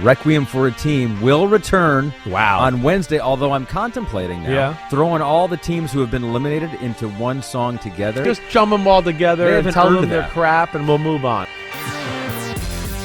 Requiem for a Team will return Wow. on Wednesday, although I'm contemplating now throwing all the teams who have been eliminated into one song together. Just jump them all together and tell them they're that. crap, and we'll move on.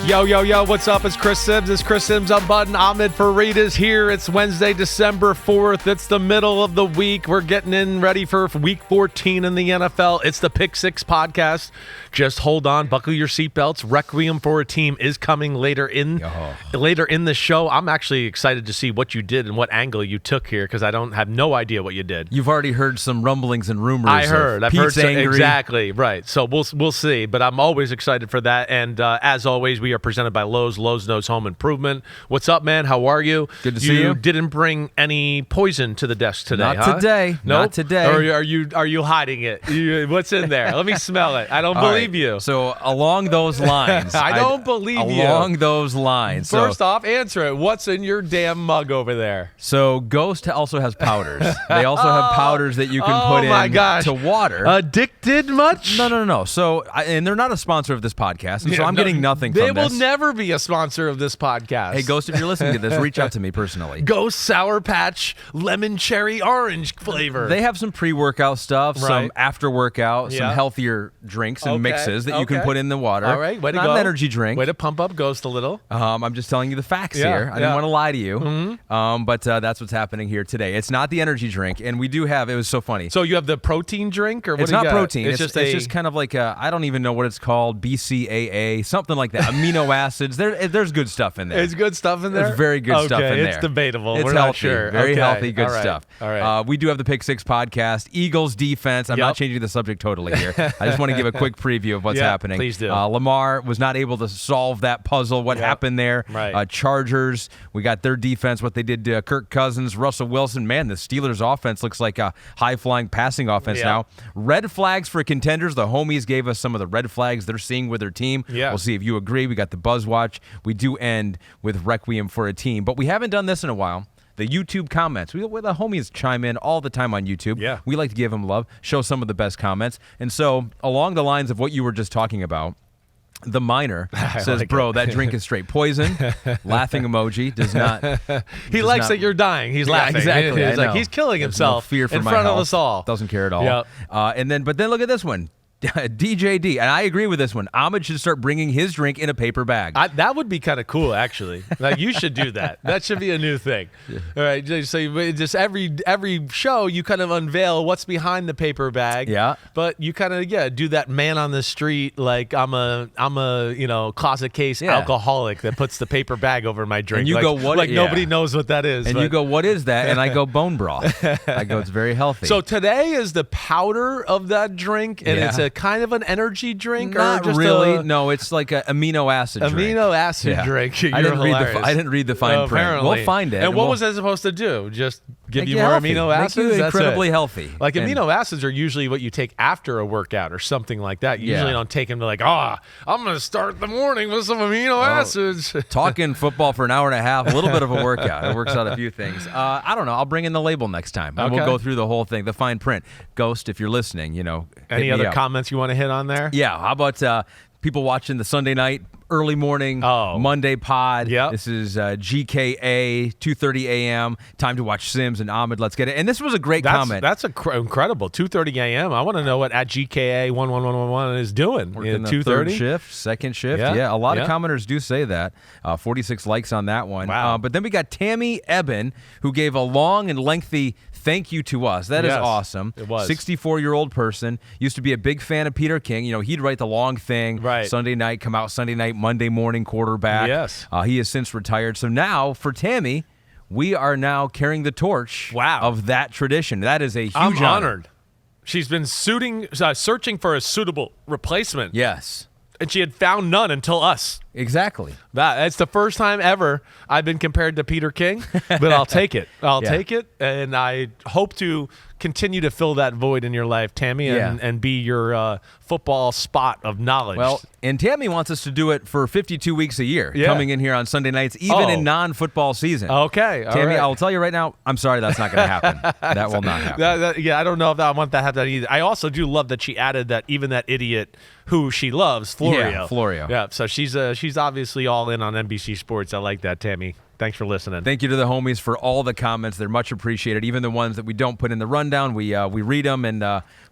Yo, what's up? It's Chris Simms. It's Chris Simms Unbuttoned. Ahmed Fareed is here. It's Wednesday, December 4th. It's the middle of the week. We're getting in ready for week 14 in the NFL. It's the Pick Six podcast. Just hold on. Buckle your seatbelts. Requiem for a Team is coming later in the show. I'm actually excited to see what you did and what angle you took here because I don't have no idea what you did. You've already heard some rumblings and rumors. I've heard Pete's angry. Exactly, right. So we'll see. But I'm always excited for that. And as always, we are presented by Lowe's. Lowe's knows home improvement. What's up, man? How are you? Good to see you. You didn't bring any poison to the desk today, Not today. Nope. Not today. Or are you hiding it? What's in there? Let me smell it. I don't believe you. So along those lines, I don't believe you. Along those lines. First off, answer it. What's in your damn mug over there? So Ghost also has powders. They also have powders that you can put in to water. Addicted much? No. So and they're not a sponsor of this podcast, and so I'm getting nothing from this. They will never be a sponsor of this podcast. Hey, Ghost, if you're listening to this, reach out to me personally. Ghost Sour Patch Lemon Cherry Orange flavor. They have some pre-workout stuff, some after-workout, some healthier drinks and mixes that you can put in the water. All right, way to not go. An energy drink. Way to pump up Ghost a little. I'm just telling you the facts here. I didn't want to lie to you. But that's what's happening here today. It's not the energy drink, and we do have, it was so funny. So you have the protein drink? Or what it's do you not got? protein. It's just kind of like, I don't even know what it's called, BCAA, something like that. Amino acids. There's good stuff in there. It's good stuff in there? There's very good stuff in there. It's debatable. It's We're healthy. not sure. Very healthy, good All right. stuff. All right. We do have the Pick Six podcast. Eagles defense. I'm not changing the subject totally here. I just want to give a quick preview of what's happening. Please do. Lamar was not able to solve that puzzle. What happened there? Right. Chargers, we got their defense, what they did to Kirk Cousins, Russell Wilson. Man, the Steelers offense looks like a high-flying passing offense now. Red flags for contenders. The homies gave us some of the red flags they're seeing with their team. Yeah. We'll see if you agree. We got the Buzz Watch. We do end with Requiem for a Team, but we haven't done this in a while. The YouTube comments. The homies chime in all the time on YouTube. Yeah. We like to give them love, show some of the best comments. And so along the lines of what you were just talking about, the Miner says, like bro, that drink is straight poison. Laughing emoji does not. He likes that you're dying. He's laughing. Exactly. He's like, he's killing himself fear for in my front health. of us all. Doesn't care at all. Yep. But then look at this one. DJD, and I agree with this one. Ahmed should start bringing his drink in a paper bag. That would be kind of cool, actually. Like, you should do that. That should be a new thing. All right, so just every show you kind of unveil what's behind the paper bag. Yeah. But you kind of do that man on the street, like I'm a closet case alcoholic that puts the paper bag over my drink. And you like, go, what? Like nobody knows what that is. And you go, what is that? And I go, bone broth. I go, it's very healthy. So today is the powder of that drink, and it's a kind of an energy drink? Not or just really. No, it's like an amino acid drink. Amino acid drink. You're I didn't read the fine print. Apparently. We'll find it. And what was that supposed to do? Just give you more healthy. amino acids? Make you That's incredibly it. healthy. Like amino acids are usually what you take after a workout or something like that. You usually don't take them to like, I'm going to start the morning with some amino acids. Talking football for an hour and a half, a little bit of a workout. It works out a few things. I don't know. I'll bring in the label next time. And we'll go through the whole thing, the fine print. Ghost, if you're listening, Any other comments you want to hit on there? Yeah. How about people watching the Sunday night, early morning, Monday pod? Yep. This is GKA, 2:30 a.m. Time to watch Simms and Ahmed. Let's get it. And this was a great comment. That's incredible. 2:30 a.m. I want to know what at GKA 11111 is doing. Working the 2:30 third shift, second shift. Yeah, a lot of commenters do say that. 46 likes on that one. Wow. But then we got Tammy Eben, who gave a long and lengthy thank you to us. That is awesome. It was. 64-year-old person. Used to be a big fan of Peter King. He'd write the long thing. Right. Sunday night, come out Sunday night, Monday morning quarterback. Yes. He has since retired. So now for Tammy, we are now carrying the torch of that tradition. That is a huge honor. I'm honored. She's been searching for a suitable replacement. Yes. And she had found none until us. Exactly. It's the first time ever I've been compared to Peter King, but I'll take it. I'll take it, and I hope to continue to fill that void in your life, Tammy, and be your football spot of knowledge. Well, and Tammy wants us to do it for 52 weeks a year, coming in here on Sunday nights, even in non-football season. Okay, Tammy, right. I'll tell you right now, I'm sorry that's not going to happen. That will not happen. I don't know if I want that to happen either. I also do love that she added that even that idiot who she loves, Florio. Yeah, Florio. Yeah, so she's obviously all in on NBC Sports. I like that, Tammy. Thanks for listening. Thank you to the homies for all the comments. They're much appreciated. Even the ones that we don't put in the rundown, we read them, and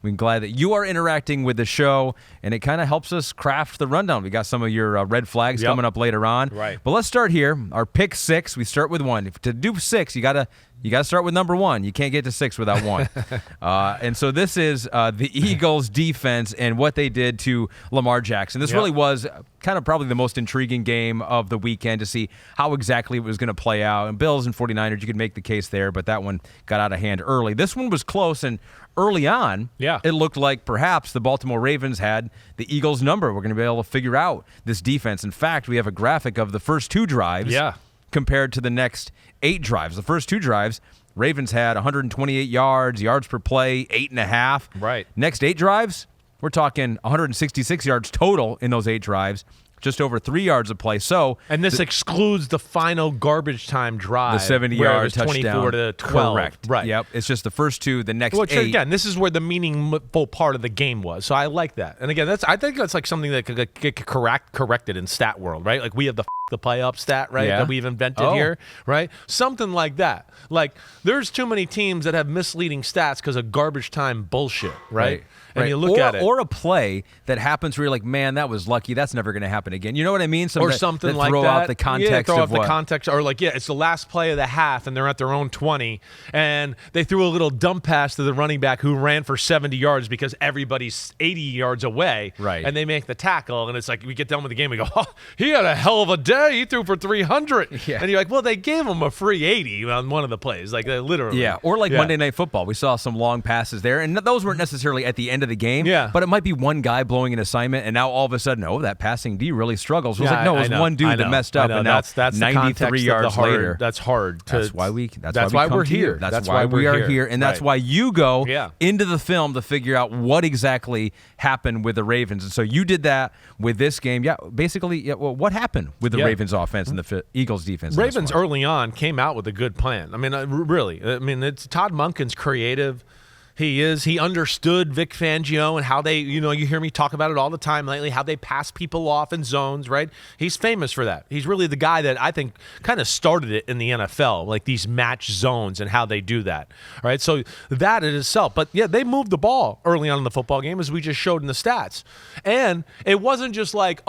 we're glad that you are interacting with the show, and it kind of helps us craft the rundown. We got some of your red flags coming up later on. Right. But let's start here. Our pick 6, we start with 1. To do 6, you got to start with number 1. You can't get to 6 without 1. And so this is the Eagles defense and what they did to Lamar Jackson. This really was kind of probably the most intriguing game of the weekend to see how exactly it was going to play out. And Bills and 49ers, you could make the case there, but that one got out of hand early. This one was close, and early on, it looked like perhaps the Baltimore Ravens had the Eagles' number. We're going to be able to figure out this defense. In fact, we have a graphic of the first 2 drives compared to the next 8 drives. The first 2 drives, Ravens had 128 yards per play, 8.5. Right. Next 8 drives, we're talking 166 yards total in those 8 drives, just over 3 yards of play. And this excludes the final garbage time drive. The 70-yard touchdown. 24-12. Correct. Right. Yep. It's just the first 2, the next 8. Again, this is where the meaningful part of the game was. So I like that. And again, I think that's like something that could get corrected in stat world, right? Like we have the play up stat, right? That we've invented here, right? Something like that. Like there's too many teams that have misleading stats because of garbage time bullshit, right? And you look at it. Or a play that happens where you're like, man, that was lucky. That's never going to happen again. You know what I mean? Or something like that. Throw out the context throw out of what? the context. Or like, it's the last play of the half, and they're at their own 20, and they threw a little dump pass to the running back who ran for 70 yards because everybody's 80 yards away. Right. And they make the tackle, and it's like we get done with the game, we go, oh, he had a hell of a day. He threw for 300. Yeah. And you're like, well, they gave him a free 80 on one of the plays. Like, literally. Yeah. Or like Monday Night Football. We saw some long passes there, and those weren't necessarily at the end of the game. Yeah. But it might be one guy blowing an assignment, and now all of a sudden, that passing D really struggles. It was like, no, it was one dude that messed up, and now that's 93 yards later. That's hard. That's why we're here. That's why we are here, and that's why you go into the film to figure out what exactly happened with the Ravens. And so you did that with this game. Yeah, basically, well, what happened with the Ravens offense and the Eagles defense? Ravens early on came out with a good plan. I mean, really. I mean, it's Todd Monken's creative. He understood Vic Fangio and how they, you hear me talk about it all the time lately, how they pass people off in zones, right? He's famous for that. He's really the guy that I think kind of started it in the NFL, like these match zones and how they do that, right? So that in itself. But yeah, they moved the ball early on in the football game, as we just showed in the stats. And it wasn't just like,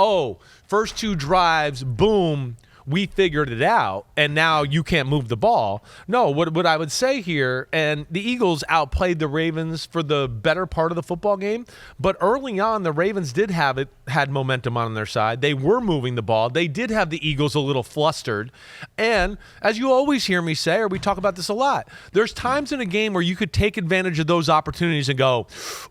first 2 drives, boom, we figured it out, and now you can't move the ball. No, what I would say here, and the Eagles outplayed the Ravens for the better part of the football game, but early on, the Ravens had momentum on their side. They were moving the ball. They did have the Eagles a little flustered, and as you always hear me say, or we talk about this a lot, there's times in a game where you could take advantage of those opportunities and go,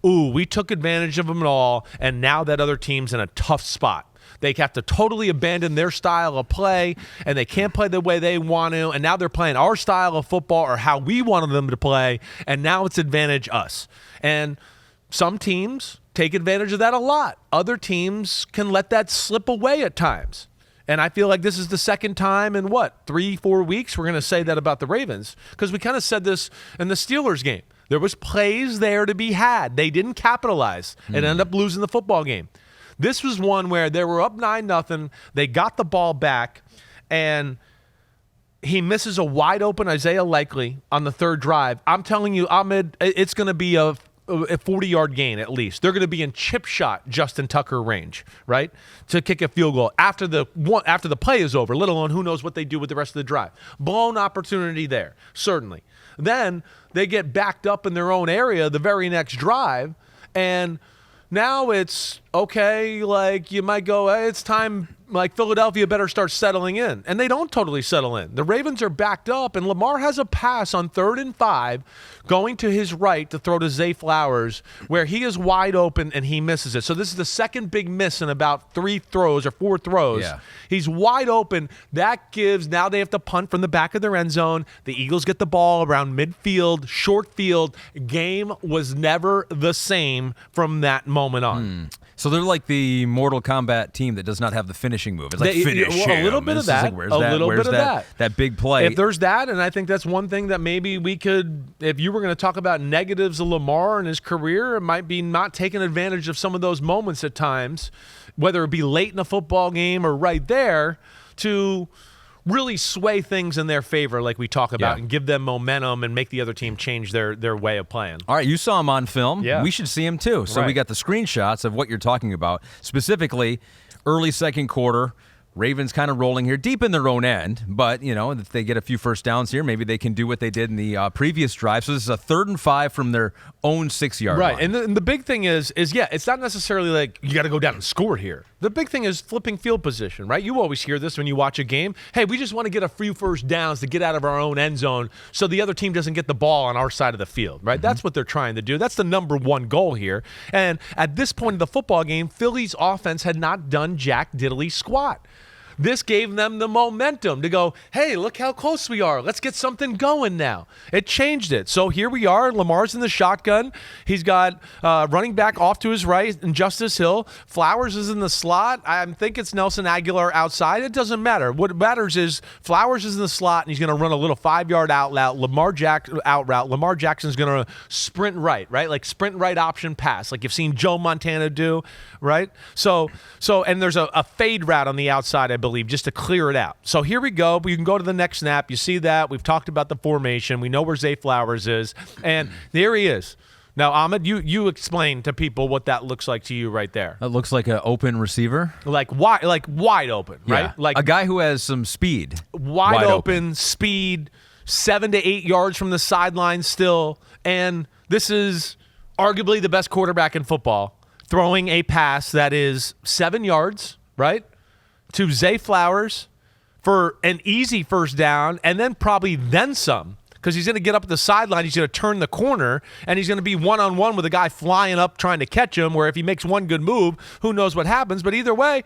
ooh, we took advantage of them all, and now that other team's in a tough spot. They have to totally abandon their style of play, and they can't play the way they want to, and now they're playing our style of football or how we wanted them to play, and now it's advantage us. And some teams take advantage of that a lot. Other teams can let that slip away at times. And I feel like this is the second time in 3-4 weeks we're going to say that about the Ravens, because we kind of said this in the Steelers game. There was plays there to be had. They didn't capitalize and ended up losing the football game. This was one where they were up 9-0. They got the ball back, and he misses a wide-open Isaiah Likely on the 3rd drive. I'm telling you, Ahmed, it's going to be a 40-yard gain at least. They're going to be in chip shot Justin Tucker range, right, to kick a field goal after the play is over, let alone who knows what they do with the rest of the drive. Blown opportunity there, certainly. Then they get backed up in their own area the very next drive, and now it's okay, like you might go, hey, it's time, like Philadelphia better start settling in. And they don't totally settle in. The Ravens are backed up, and Lamar has a pass on 3rd and 5 going to his right to throw to Zay Flowers where he is wide open and he misses it. So this is the second big miss in about 3 throws or 4 throws. Yeah. He's wide open. That gives, now they have to punt from the back of their end zone. The Eagles get the ball around midfield, short field. Game was never the same from that moment on. So they're like the Mortal Kombat team that does not have the finishing move. It's like finish him. A little bit of that. Like, where's that big play? If there's that, and I think that's one thing that maybe we could, if you were going to talk about negatives of Lamar and his career, it might be not taking advantage of some of those moments at times, whether it be late in a football game or right there, to really sway things in their favor like we talk about and give them momentum and make the other team change their way of playing. All right, you saw him on film. Yeah. We should see him too. So we got the screenshots of what you're talking about. Specifically, early second quarter, Ravens kind of rolling here deep in their own end, but, if they get a few first downs here, maybe they can do what they did in the previous drive. So this is a 3rd and 5 from their own 6-yard line. Right, and the big thing is it's not necessarily like you got to go down and score here. The big thing is flipping field position, right? You always hear this when you watch a game. Hey, we just want to get a few first downs to get out of our own end zone so the other team doesn't get the ball on our side of the field, right? Mm-hmm. That's what they're trying to do. That's the number one goal here. And at this point in the football game, Philly's offense had not done jack diddly squat. This gave them the momentum to go, hey, look how close we are. Let's get something going now. It changed it. So here we are. Lamar's in the shotgun. He's got running back off to his right and Justice Hill. Flowers is in the slot. I think it's Nelson Aguilar outside. It doesn't matter. What matters is Flowers is in the slot, and he's going to run a little 5-yard out route. Lamar Jackson's going to sprint right? Like sprint right option pass, like you've seen Joe Montana do, right? So and there's a fade route on the outside, I believe, just to clear it out. So here we go. You can go to the next snap. You see that. We've talked about the formation. We know where Zay Flowers is. And there he is. Now, Ahmed, you explain to people what that looks like to you right there. That looks like an open receiver. Like wide open, right? Yeah. Like a guy who has some speed. Wide open, speed, 7 to 8 yards from the sideline still. And this is arguably the best quarterback in football, throwing a pass that is 7 yards, right, to Zay Flowers for an easy first down, and then probably some, because he's going to get up at the sideline, he's going to turn the corner, and he's going to be one-on-one with a guy flying up trying to catch him, where if he makes one good move, who knows what happens. But either way,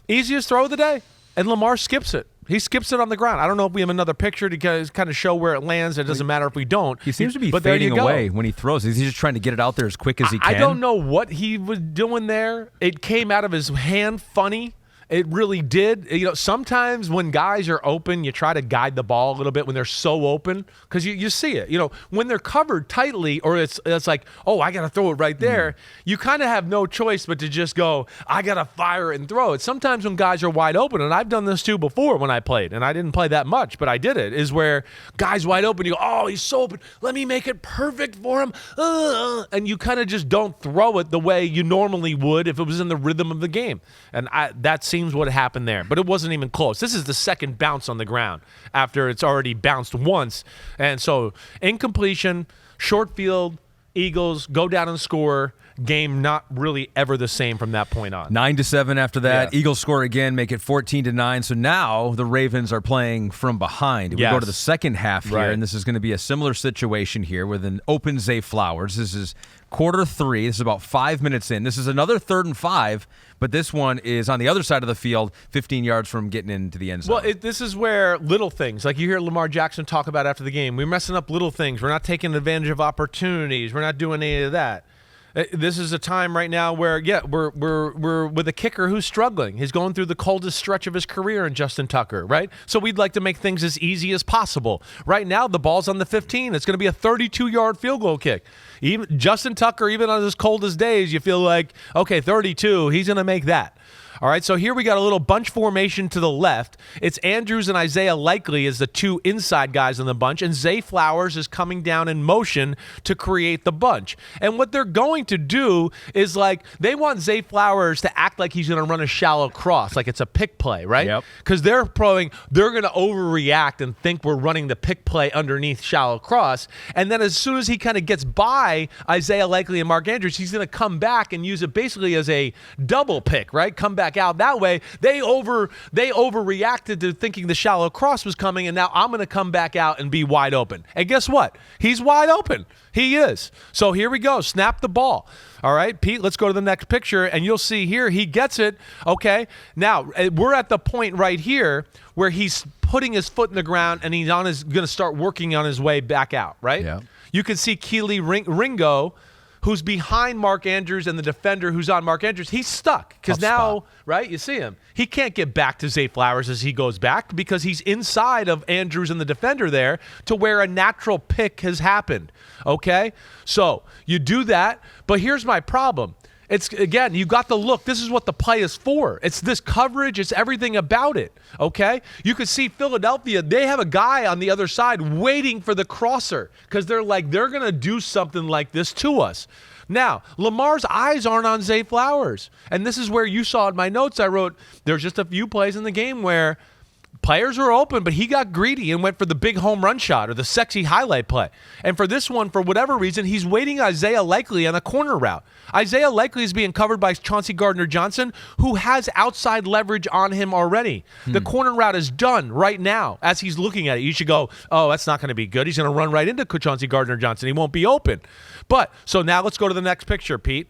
easiest throw of the day, and Lamar skips it. He skips it on the ground. I don't know if we have another picture to kind of show where it lands. It doesn't matter if we don't. He seems to be fading away when he throws. He's just trying to get it out there as quick as he can. I don't know what he was doing there. It came out of his hand funny. It really did. Sometimes when guys are open, you try to guide the ball a little bit when they're so open, because you see it. When they're covered tightly, or it's like, oh, I got to throw it right there. You kind of have no choice but to just go, I got to fire it and throw it. Sometimes when guys are wide open, and I've done this too before when I played, and I didn't play that much, but I did it, is where guys wide open, you go, oh, he's so open. Let me make it perfect for him. And you kind of just don't throw it the way you normally would if it was in the rhythm of the game. And that seems what happened there, but it wasn't even close. This is the second bounce on the ground after it's already bounced once. And so incompletion, short field, Eagles go down and score. Game not really ever the same from that point on. 9-7 after that. Yeah. Eagles score again, make it 14-9. So now the Ravens are playing from behind. We go to the second half here, and this is going to be a similar situation here with an open Zay Flowers. This is quarter 3. This is about 5 minutes in. This is another 3rd and 5, but this one is on the other side of the field, 15 yards from getting into the end zone. Well, this is where little things, like you hear Lamar Jackson talk about after the game, we're messing up little things. We're not taking advantage of opportunities. We're not doing any of that. This is a time right now where, we're with a kicker who's struggling. He's going through the coldest stretch of his career in Justin Tucker, right? So we'd like to make things as easy as possible. Right now, the ball's on the 15. It's going to be a 32-yard field goal kick. Even Justin Tucker, even on his coldest days, you feel like, okay, 32, he's going to make that. All right, so here we got a little bunch formation to the left. It's Andrews and Isaiah Likely as the two inside guys in the bunch, and Zay Flowers is coming down in motion to create the bunch. And what they're going to do is, like, they want Zay Flowers to act like he's going to run a shallow cross, like it's a pick play, right? Yep. Because they're going to overreact and think we're running the pick play underneath shallow cross. And then as soon as he kind of gets by Isaiah Likely and Mark Andrews, he's going to come back and use it basically as a double pick, right? Come back out that way. They overreacted to thinking the shallow cross was coming, and now I'm going to come back out and be wide open. And guess what? He's wide open. He is. So here we go. Snap the ball. All right, Pete, let's go to the next picture, and you'll see here he gets it. Okay, now we're at the point right here where he's putting his foot in the ground, and he's going to start working on his way back out, right? Yeah. You can see Keely Ringo, who's behind Mark Andrews, and the defender who's on Mark Andrews. He's stuck because now, right, you see him. He can't get back to Zay Flowers as he goes back because he's inside of Andrews and the defender there to where a natural pick has happened, okay? So you do that, but here's my problem. It's, again, you got the look. This is what the play is for. It's this coverage. It's everything about it, okay? You can see Philadelphia, they have a guy on the other side waiting for the crosser because they're going to do something like this to us. Now, Lamar's eyes aren't on Zay Flowers. And this is where you saw in my notes I wrote, there's just a few plays in the game where players were open, but he got greedy and went for the big home run shot or the sexy highlight play. And for this one, for whatever reason, he's waiting Isaiah Likely on a corner route. Isaiah Likely is being covered by Chauncey Gardner-Johnson, who has outside leverage on him already. The corner route is done right now as he's looking at it. You should go, oh, that's not going to be good. He's going to run right into Chauncey Gardner-Johnson. He won't be open. But, so now let's go to the next picture, Pete.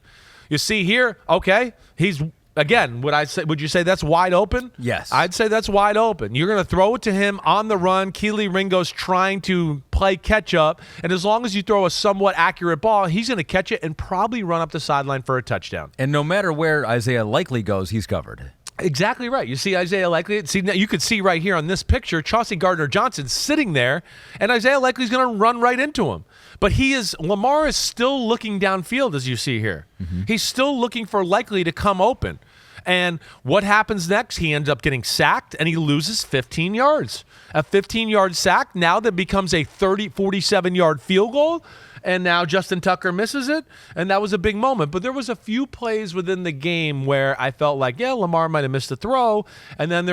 You see here, okay, he's... Again, would you say that's wide open? Yes. I'd say that's wide open. You're going to throw it to him on the run. Keely Ringo's trying to play catch up, and as long as you throw a somewhat accurate ball, he's going to catch it and probably run up the sideline for a touchdown. And no matter where Isaiah Likely goes, he's covered. Exactly right. You see Isaiah Likely. You could see right here on this picture, Chauncey Gardner-Johnson sitting there, and Isaiah Likely's going to run right into him. But Lamar is still looking downfield, as you see here. Mm-hmm. He's still looking for Likely to come open. And what happens next? He ends up getting sacked, and he loses 15 yards. A 15-yard sack, now that becomes a 47-yard field goal. And now Justin Tucker misses it, and that was a big moment. But there was a few plays within the game where I felt like, yeah, Lamar might have missed a throw. And then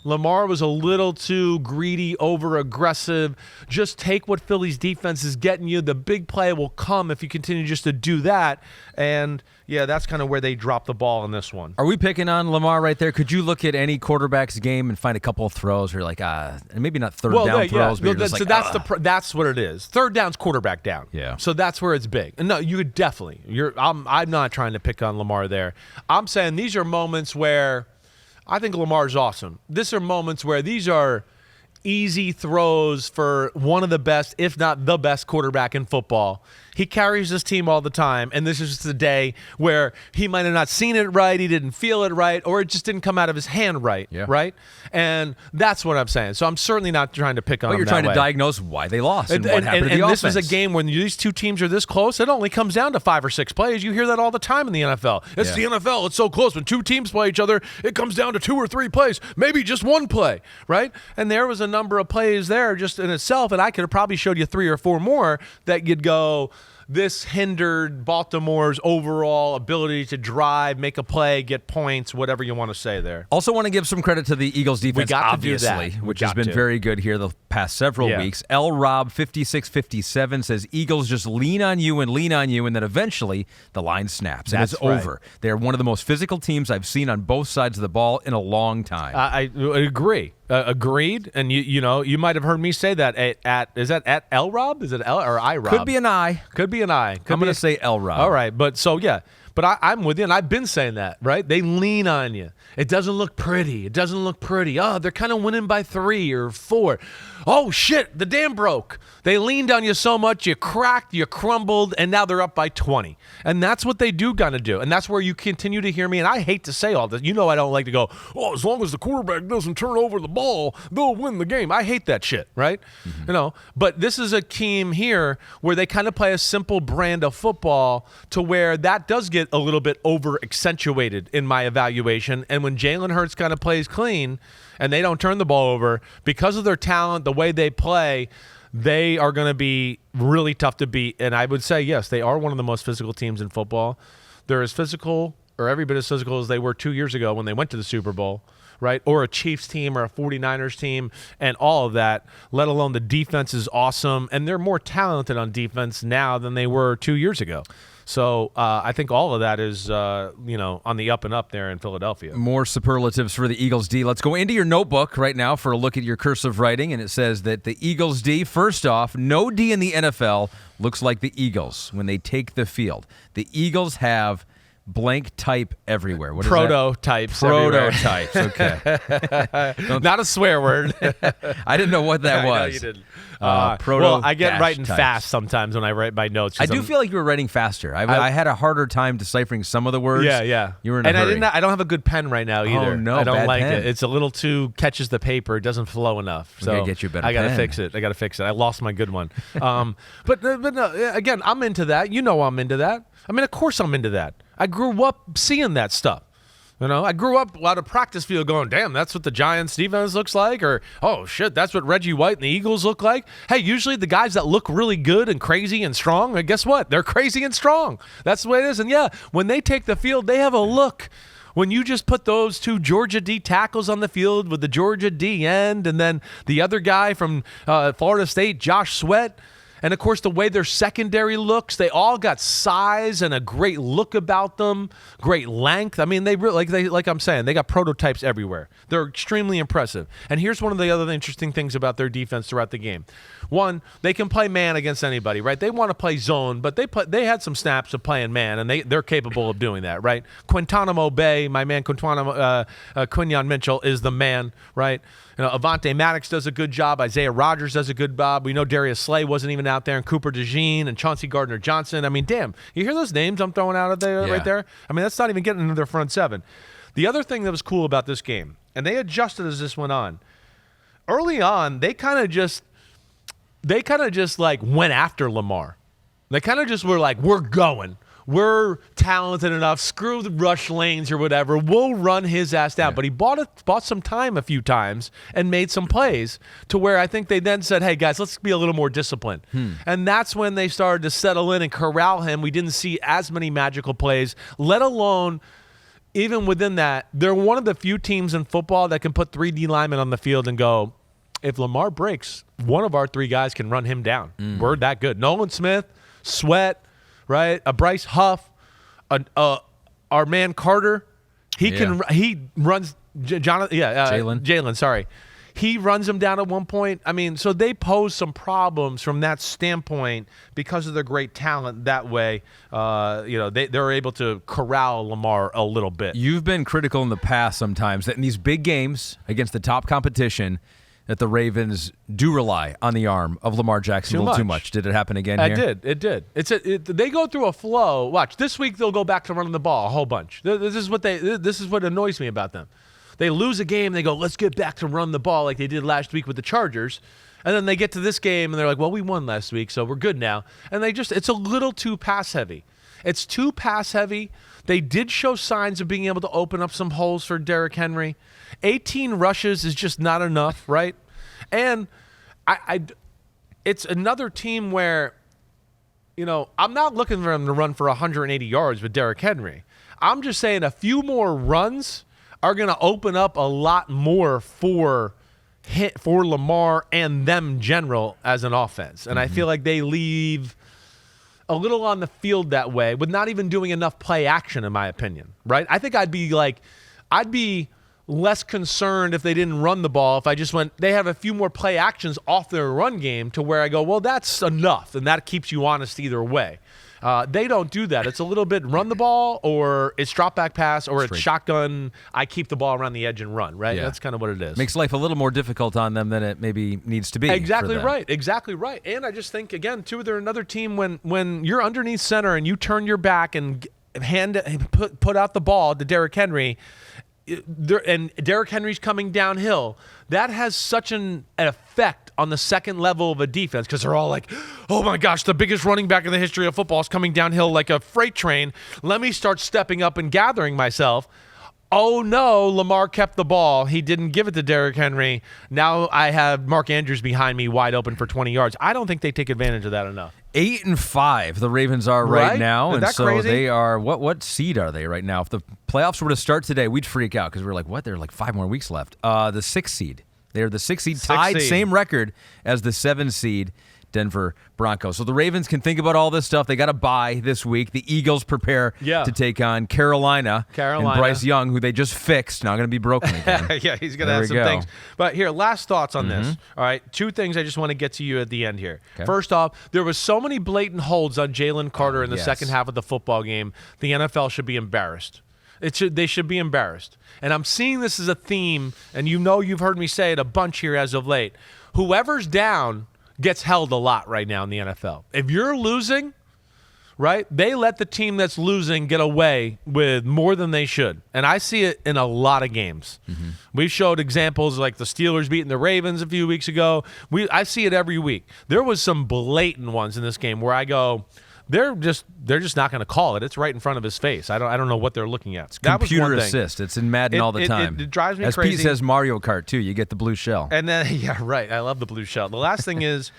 Lamar was a little too greedy, over-aggressive. Just take what Philly's defense is getting you. The big play will come if you continue just to do that. And, yeah, that's kind of where they dropped the ball in this one. Are we picking on Lamar right there? Could you look at any quarterback's game and find a couple of throws where you're like, and maybe not third down throws, but you're just that's what it is. Third down's quarterback down. Yeah. So that's where it's big. And no, you would definitely. I'm not trying to pick on Lamar there. I'm saying these are moments where I think Lamar's awesome. These are moments where these are easy throws for one of the best, if not the best quarterback in football. He carries his team all the time, and this is just a day where he might have not seen it right, he didn't feel it right, or it just didn't come out of his hand right, right? And that's what I'm saying. So I'm certainly not trying to pick on him. But you're trying to diaggnose why they lost and what happened to the offense. And this is a game when these two teams are this close, it only comes down to 5 or 6 plays. You hear that all the time in the NFL. It's the NFL. It's so close. When two teams play each other, it comes down to 2 or 3 plays, maybe just one play, right? And there was a number of plays there just in itself, and I could have probably showed you 3 or 4 more that you'd go, this hindered Baltimore's overall ability to drive, make a play, get points, whatever you want to say there. Also want to give some credit to the Eagles defense, obviously, which has been very good here the past several weeks. L. Rob 5657 says Eagles just lean on you, and then eventually the line snaps and it's over. They're one of the most physical teams I've seen on both sides of the ball in a long time. I agree. Agreed. And you might have heard me say that is that at L. Rob? Is it L or I Rob? Could be an I. Could be an I. I'm going to say L. Rob. All right, but I'm with you, and I've been saying that, right? They lean on you. It doesn't look pretty. Oh, they're kind of winning by 3 or 4. Oh, shit, the dam broke. They leaned on you so much, you cracked, you crumbled, and now they're up by 20. And that's what they do kind of do. And that's where you continue to hear me, and I hate to say all this. I don't like to go, as long as the quarterback doesn't turn over the ball, they'll win the game. I hate that shit, right? Mm-hmm. But this is a team here where they kind of play a simple brand of football to where that does get get a little bit over accentuated in my evaluation. And when Jalen Hurts kind of plays clean and they don't turn the ball over, because of their talent, the way they play, they are going to be really tough to beat. And I would say, yes, they are one of the most physical teams in football. They're as physical, or every bit as physical as they were 2 years ago when they went to the Super Bowl, right? Or a Chiefs team or a 49ers team and all of that, let alone the defense is awesome. And they're more talented on defense now than they were 2 years ago. So I think all of that is, on the up and up there in Philadelphia. More superlatives for the Eagles D. Let's go into your notebook right now for a look at your cursive writing. And it says that the Eagles D, first off, no D in the NFL looks like the Eagles when they take the field. The Eagles have blank type everywhere. What is Prototypes. Prototypes. Okay. Not a swear word. I didn't know what that was. I know you didn't. Well, I get writing fast sometimes when I write my notes. I do feel like you were writing faster. I had a harder time deciphering some of the words. Yeah. You were in a hurry. I don't have a good pen right now either. Oh, no, I don't bad like pen. it. It's a little too catches the paper. It doesn't flow enough. So gotta get you a better I gotta pen. fix it. I lost my good one. But no, again, I'm into that. You know I'm into that. I mean, of course I'm into that. I grew up seeing that stuff. I grew up out of practice field going, damn, that's what the Giants defense looks like, or, oh, shit, that's what Reggie White and the Eagles look like. Hey, usually the guys that look really good and crazy and strong, guess what? They're crazy and strong. That's the way it is. And, yeah, when they take the field, they have a look. When you just put those two Georgia D tackles on the field with the Georgia D end and then the other guy from Florida State, Josh Sweat, and, of course, the way their secondary looks, they all got size and a great look about them, great length. I mean, they really, like I'm saying, they got prototypes everywhere. They're extremely impressive. And here's one of the other interesting things about their defense throughout the game. One, they can play man against anybody, right? They want to play zone, but they had some snaps of playing man, and they're capable of doing that, right? Quintanamo Bay, my man Quinyon Mitchell is the man, right? Avonte Maddox does a good job. Isaiah Rodgers does a good job. We know Darius Slay wasn't even out there, and Cooper DeJean and Chauncey Gardner-Johnson. I mean, damn, you hear those names I'm throwing out there right there? I mean, that's not even getting into their front seven. The other thing that was cool about this game, and they adjusted as this went on, early on, they kind of just like went after Lamar. They kind of just were like, we're going. We're talented enough. Screw the rush lanes or whatever. We'll run his ass down. Yeah. But he bought some time a few times and made some plays to where I think they then said, hey, guys, let's be a little more disciplined. And that's when they started to settle in and corral him. We didn't see as many magical plays, let alone even within that. They're one of the few teams in football that can put 3 D linemen on the field and go, if Lamar breaks, one of our 3 guys can run him down. We're that good. Nolan Smith, Sweat, right? A Bryce Huff, our man Carter. He runs Jalen. Sorry, he runs him down at one point. I mean, so they pose some problems from that standpoint because of their great talent. That way, they're able to corral Lamar a little bit. You've been critical in the past sometimes that in these big games against the top competition, that the Ravens do rely on the arm of Lamar Jackson a little too much. Did it happen again here? It did. They go through a flow. Watch, this week they'll go back to running the ball a whole bunch. This is what annoys me about them. They lose a game, they go, let's get back to run the ball like they did last week with the Chargers. And then they get to this game and they're like, well, we won last week, so we're good now. And it's a little too pass heavy. It's too pass heavy. They did show signs of being able to open up some holes for Derrick Henry. 18 rushes is just not enough, right? And it's another team where, I'm not looking for them to run for 180 yards with Derrick Henry. I'm just saying a few more runs are going to open up a lot more for Lamar and them general as an offense. And I feel like they leave a little on the field that way with not even doing enough play action, in my opinion, right? I think I'd be less concerned if they didn't run the ball, if I just went, they have a few more play actions off their run game to where I go, well, that's enough, and that keeps you honest either way. They don't do that. It's a little bit run the ball, or it's drop back pass, or it's shotgun, I keep the ball around the edge and run, right? Yeah. That's kind of what it is. Makes life a little more difficult on them than it maybe needs to be. Exactly right. And I just think, again, too, they're another team when you're underneath center and you turn your back and put out the ball to Derrick Henry, and Derrick Henry's coming downhill, that has such an effect on the second level of a defense because they're all like, oh my gosh, the biggest running back in the history of football is coming downhill like a freight train. Let me start stepping up and gathering myself. Oh no, Lamar kept the ball. He didn't give it to Derrick Henry. Now I have Mark Andrews behind me wide open for 20 yards. I don't think they take advantage of that enough. 8-5 the Ravens are right now. Is and that so crazy? They are, what seed are they right now? If the playoffs were to start today, we'd freak out because we're like, what? There are like 5 more weeks left. The 6th seed. They're the 6th seed, tied, same record as the 7th seed Denver Broncos. So the Ravens can think about all this stuff. They got a bye this week. The Eagles prepare to take on Carolina. And Bryce Young, who they just fixed, now going to be broken again. Yeah, he's going to have some things. But here, last thoughts on this. All right, 2 things I just want to get to you at the end here. Okay. First off, there was so many blatant holds on Jalen Carter in the second half of the football game. The NFL should be embarrassed. They should be embarrassed. And I'm seeing this as a theme, and you've heard me say it a bunch here as of late. Whoever's down gets held a lot right now in the NFL. If you're losing, right, they let the team that's losing get away with more than they should. And I see it in a lot of games. We've showed examples like the Steelers beating the Ravens a few weeks ago. I see it every week. There was some blatant ones in this game where I go, they're just not going to call it. It's right in front of his face. I don't know what they're looking at. It's computer assist. It's in Madden all the time. It drives me As crazy. Pete says, Mario Kart too. You get the blue shell. And then yeah, right. I love the blue shell. The last thing is,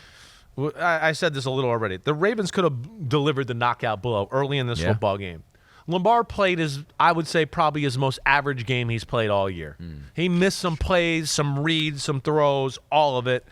I said this a little already. The Ravens could have delivered the knockout blow early in this football game. Lamar played I would say, probably his most average game he's played all year. He missed some plays, some reads, some throws, all of it.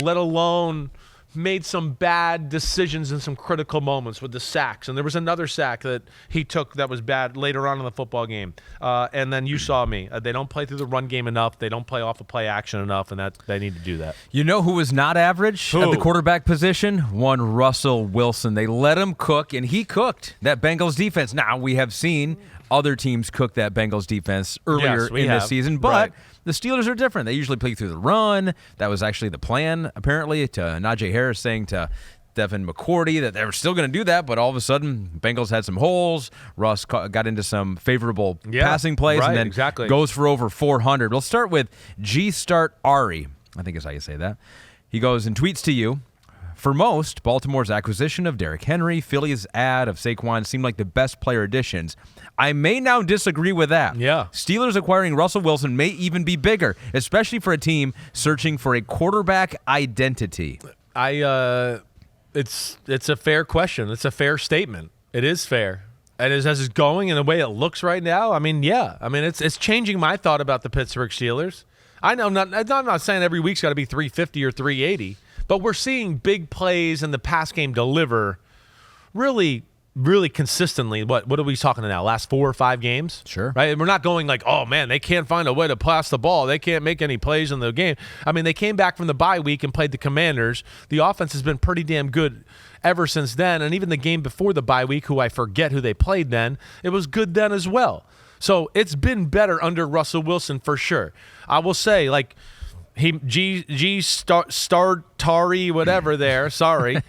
Let alone made some bad decisions in some critical moments with the sacks. And there was another sack that he took that was bad later on in the football game. And then you saw me. They don't play through the run game enough. They don't play off the play action enough, and they need to do that. You know who was not average at the quarterback position? One Russell Wilson. They let him cook, and he cooked that Bengals defense. Now, we have seen other teams cook that Bengals defense earlier in this season, but the Steelers are different. They usually play through the run. That was actually the plan, apparently, to Najee Harris saying to Devin McCourty that they were still going to do that, but all of a sudden, Bengals had some holes. Russ got into some favorable passing plays and then goes for over 400. We'll start with G-Start Ari, I think is how you say that. He goes and tweets to you, for most, Baltimore's acquisition of Derrick Henry, Philly's ad of Saquon seemed like the best player additions. I may now disagree with that. Yeah. Steelers acquiring Russell Wilson may even be bigger, especially for a team searching for a quarterback identity. It's a fair question. It's a fair statement. It is fair. And as it's going and the way it looks right now, I mean, yeah. I mean, it's changing my thought about the Pittsburgh Steelers. I know I'm not saying every week's got to be 350 or 380. But we're seeing big plays in the pass game deliver really, really consistently. What are we talking now? Last 4 or 5 games? Sure. Right? And we're not going like, oh, man, they can't find a way to pass the ball. They can't make any plays in the game. I mean, they came back from the bye week and played the Commanders. The offense has been pretty damn good ever since then. And even the game before the bye week, who I forget who they played then, it was good then as well. So it's been better under Russell Wilson for sure. I will say, like, Tari whatever there. Sorry,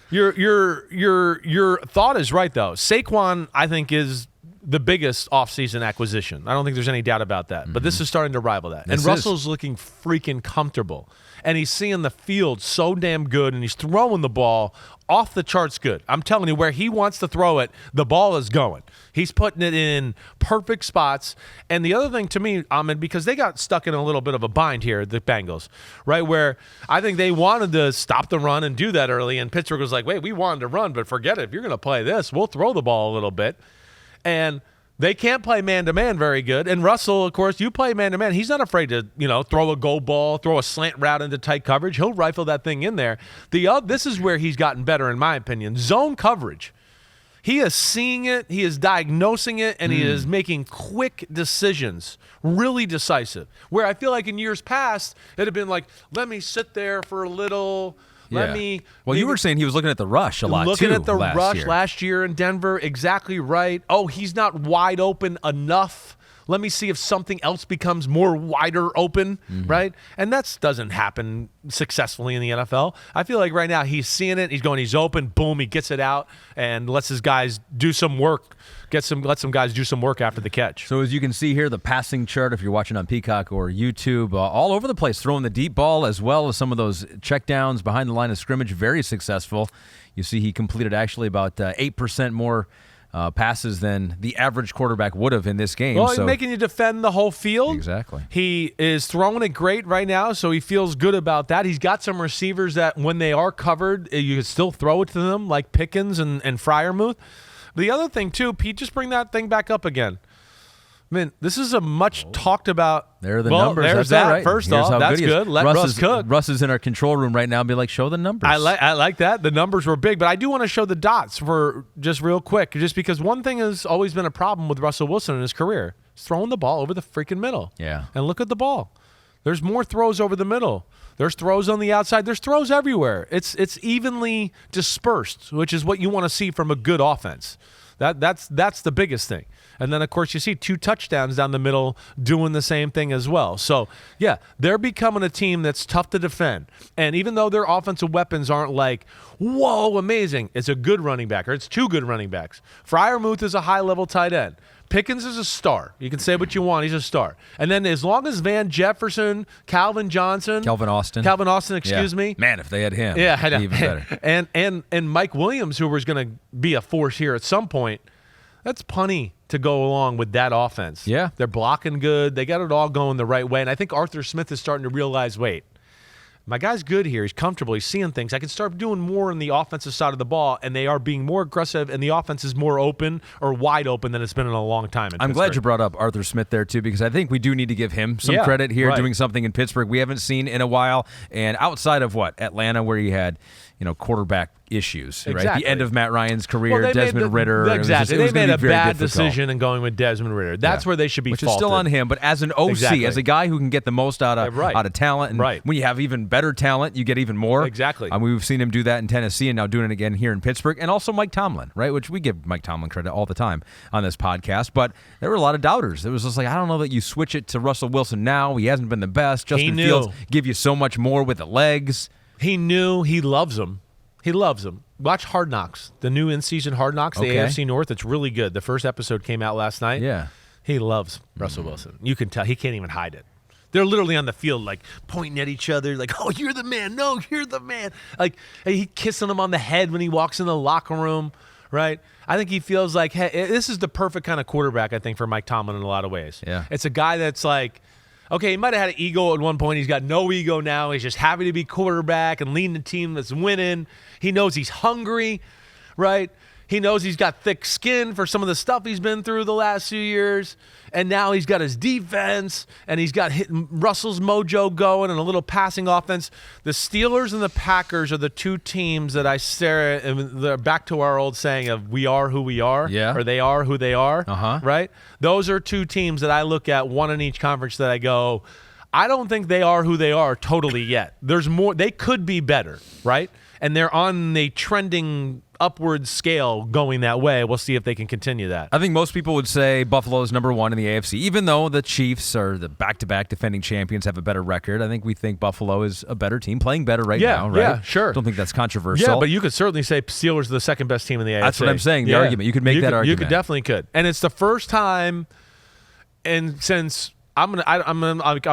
your thought is right though. Saquon, I think, is the biggest offseason acquisition. I don't think there's any doubt about that. But this is starting to rival that. And Russell's looking freaking comfortable. And he's seeing the field so damn good, and he's throwing the ball off the charts good. I'm telling you, where he wants to throw it, the ball is going. He's putting it in perfect spots. And the other thing to me, Ahmed, because they got stuck in a little bit of a bind here, the Bengals, right, where I think they wanted to stop the run and do that early, and Pittsburgh was like, wait, we wanted to run, but forget it. If you're going to play this, we'll throw the ball a little bit. And they can't play man-to-man very good. And Russell, of course, you play man-to-man. He's not afraid to, throw a go ball, throw a slant route into tight coverage. He'll rifle that thing in there. This is where he's gotten better, in my opinion. Zone coverage. He is seeing it, he is diagnosing it, and he is making quick decisions, really decisive. Where I feel like in years past, it had been like, let me sit there for a little. Well, you were saying he was looking at the rush a lot, looking too, at the rush last year in Denver. Exactly right. Oh, he's not wide open enough Let me see if something else becomes more wider open, right? And that doesn't happen successfully in the NFL. I feel like right now he's seeing it. He's open. Boom, he gets it out and lets his guys do some work. Let some guys do some work after the catch. So as you can see here, the passing chart, if you're watching on Peacock or YouTube, all over the place, throwing the deep ball as well as some of those checkdowns behind the line of scrimmage, very successful. You see he completed actually about 8% more passes than the average quarterback would have in this game. Well, he's making you defend the whole field. Exactly. He is throwing it great right now, so he feels good about that. He's got some receivers that when they are covered, you can still throw it to them, like Pickens and Freiermuth. The other thing, too, Pete, just bring that thing back up again. I mean, this is a much talked about. There are the numbers. There's that's that. Right. First off, that's good. Let Russ cook. Russ is in our control room right now and be like, show the numbers. I like that. The numbers were big, but I do want to show the dots for just real quick, just because one thing has always been a problem with Russell Wilson in his career. He's throwing the ball over the freaking middle. Yeah. And look at the ball. There's more throws over the middle. There's throws on the outside. There's throws everywhere. It's evenly dispersed, which is what you want to see from a good offense. That's the biggest thing. And then, of course, you see 2 touchdowns down the middle doing the same thing as well. So, yeah, they're becoming a team that's tough to defend. And even though their offensive weapons aren't like, whoa, amazing, it's a good running back, or it's 2 good running backs. Freiermuth is a high-level tight end. Pickens is a star. You can say what you want. He's a star. And then as long as Van Jefferson, Calvin Austin, excuse me. Man, if they had him, yeah, it'd be even better. And Mike Williams, who was going to be a force here at some point, that's punny to go along with that offense. Yeah. They're blocking good. They got it all going the right way. And I think Arthur Smith is starting to realize, wait, my guy's good here. He's comfortable. He's seeing things. I can start doing more on the offensive side of the ball, and they are being more aggressive, and the offense is more open or wide open than it's been in a long time. I'm glad you brought up Arthur Smith there, too, because I think we do need to give him some credit here, doing something in Pittsburgh we haven't seen in a while. And outside of Atlanta, where you had quarterback issues, right? The end of Matt Ryan's career, Desmond Ritter. Exactly. They made a bad decision in going with Desmond Ritter. That's where they should be faulted. Which is still on him, but as an OC, as a guy who can get the most out of talent, and when you have even better talent, you get even more. Exactly. We've seen him do that in Tennessee and now doing it again here in Pittsburgh. And also Mike Tomlin, right? Which we give Mike Tomlin credit all the time on this podcast. But there were a lot of doubters. It was just like, I don't know that you switch it to Russell Wilson now. He hasn't been the best. Justin Fields give you so much more with the legs. He knew. He loves him. He loves them. Watch Hard Knocks, the new in-season Hard Knocks, the AFC North. It's really good. The first episode came out last night. Yeah. He loves Russell Wilson. You can tell. He can't even hide it. They're literally on the field, like, pointing at each other, like, oh, you're the man. No, you're the man. Like, he kissing him on the head when he walks in the locker room, right? I think he feels like, hey, this is the perfect kind of quarterback, I think, for Mike Tomlin in a lot of ways. Yeah. It's a guy that's like, okay, he might have had an ego at one point. He's got no ego now. He's just happy to be quarterback and leading the team that's winning. He knows he's hungry, right? He knows he's got thick skin for some of the stuff he's been through the last few years. And now he's got his defense, and he's got Russell's mojo going and a little passing offense. The Steelers and the Packers are the 2 teams that I stare at, and they're back to our old saying of we are who we are, or they are who they are, right? Those are 2 teams that I look at, one in each conference, that I go, I don't think they are who they are totally yet. There's more. They could be better, right? And they're on the trending upward scale going that way. We'll see if they can continue that. I think most people would say Buffalo is number 1 in the AFC, even though the Chiefs are the back-to-back defending champions, have a better record. I think we think Buffalo is a better team, playing better now, right? Yeah, sure. Don't think that's controversial. Yeah, but you could certainly say Steelers are the second best team in the AFC. That's what I'm saying, the argument. You could make that argument. You could definitely could. And it's the first time, and since I'm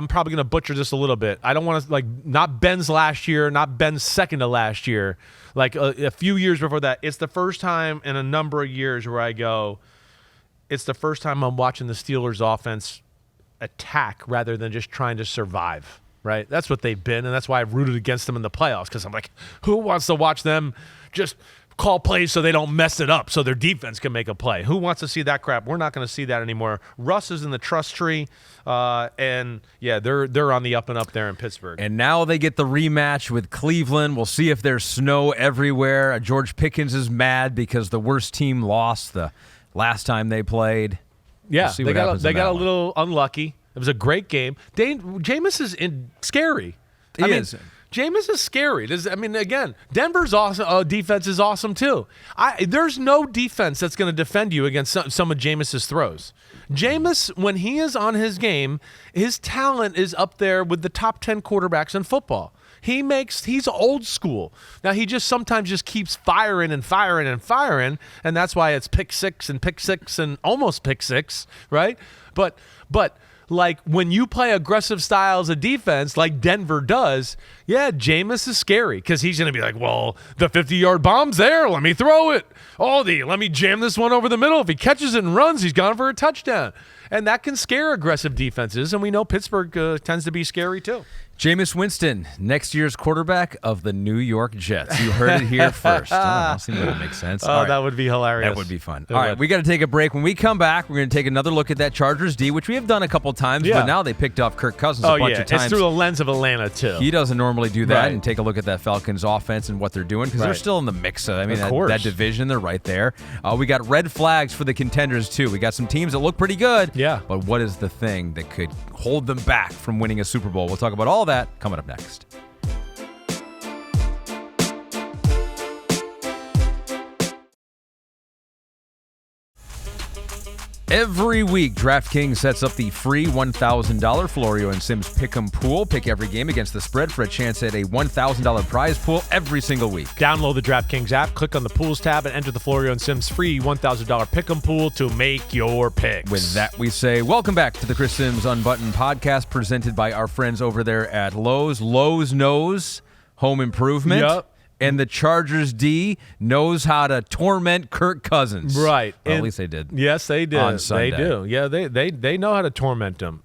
probably gonna butcher this a little bit. I don't want to not Ben's last year, not Ben's second to last year. Like a few years before that, it's the first time in a number of years where I go, it's the first time I'm watching the Steelers offense attack rather than just trying to survive. Right? That's what they've been, and that's why I've rooted against them in the playoffs, because I'm like, who wants to watch them just call plays so they don't mess it up so their defense can make a play? Who wants to see that crap? We're not going to see that anymore. Russ is in the trust tree, and they're on the up and up there in Pittsburgh. And now they get the rematch with Cleveland. We'll see if there's snow everywhere. George Pickens is mad because the worst team lost the last time they played. Yeah, they got a little unlucky. It was a great game. Jameis is scary. He is. Jameis is scary. Again, Denver's awesome. Defense is awesome too. There's no defense that's going to defend you against some of Jameis's throws. Jameis, when he is on his game, his talent is up there with the top 10 quarterbacks in football. He's old school. Now, he just sometimes just keeps firing and firing and firing, and that's why it's pick six and almost pick six, right? But like when you play aggressive styles of defense like Denver does, yeah, Jameis is scary because he's going to be like, well, the 50-yard bomb's there. Let me throw it. Oh, let me jam this one over the middle. If he catches it and runs, he's gone for a touchdown. And that can scare aggressive defenses, and we know Pittsburgh tends to be scary too. Jameis Winston, next year's quarterback of the New York Jets. You heard it here first. I don't see that would make sense. Oh, right. That would be hilarious. That would be fun. All right, we got to take a break. When we come back, we're going to take another look at that Chargers D, which we have done a couple times, but now they picked off Kirk Cousins a bunch of times. It's through the lens of Atlanta, too. He doesn't normally do that, and take a look at that Falcons offense and what they're doing, because they're still in the mix. That division, they're right there. We got red flags for the contenders, too. We got some teams that look pretty good, but what is the thing that could hold them back from winning a Super Bowl? We'll talk about all that coming up next. Every week, DraftKings sets up the free $1,000 Florio and Simms Pick'em pool. Pick every game against the spread for a chance at a $1,000 prize pool every single week. Download the DraftKings app, click on the Pools tab, and enter the Florio and Simms free $1,000 Pick'em pool to make your picks. With that, we say welcome back to the Chris Simms Unbuttoned podcast, presented by our friends over there at Lowe's. Lowe's knows home improvement. Yep. And the Chargers D knows how to torment Kirk Cousins. Right. Well, at least they did. Yes, they did. On Sunday. They do. Yeah, they know how to torment him.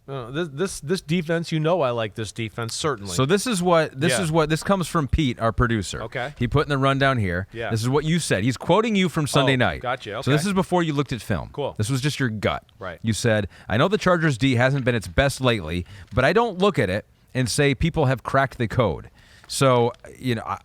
This defense, I like this defense, certainly. So this comes from Pete, our producer. Okay. He put in the rundown here. Yeah. This is what you said. He's quoting you from Sunday night. Gotcha. Okay. So this is before you looked at film. Cool. This was just your gut. Right. You said, I know the Chargers D hasn't been its best lately, but I don't look at it and say people have cracked the code. So,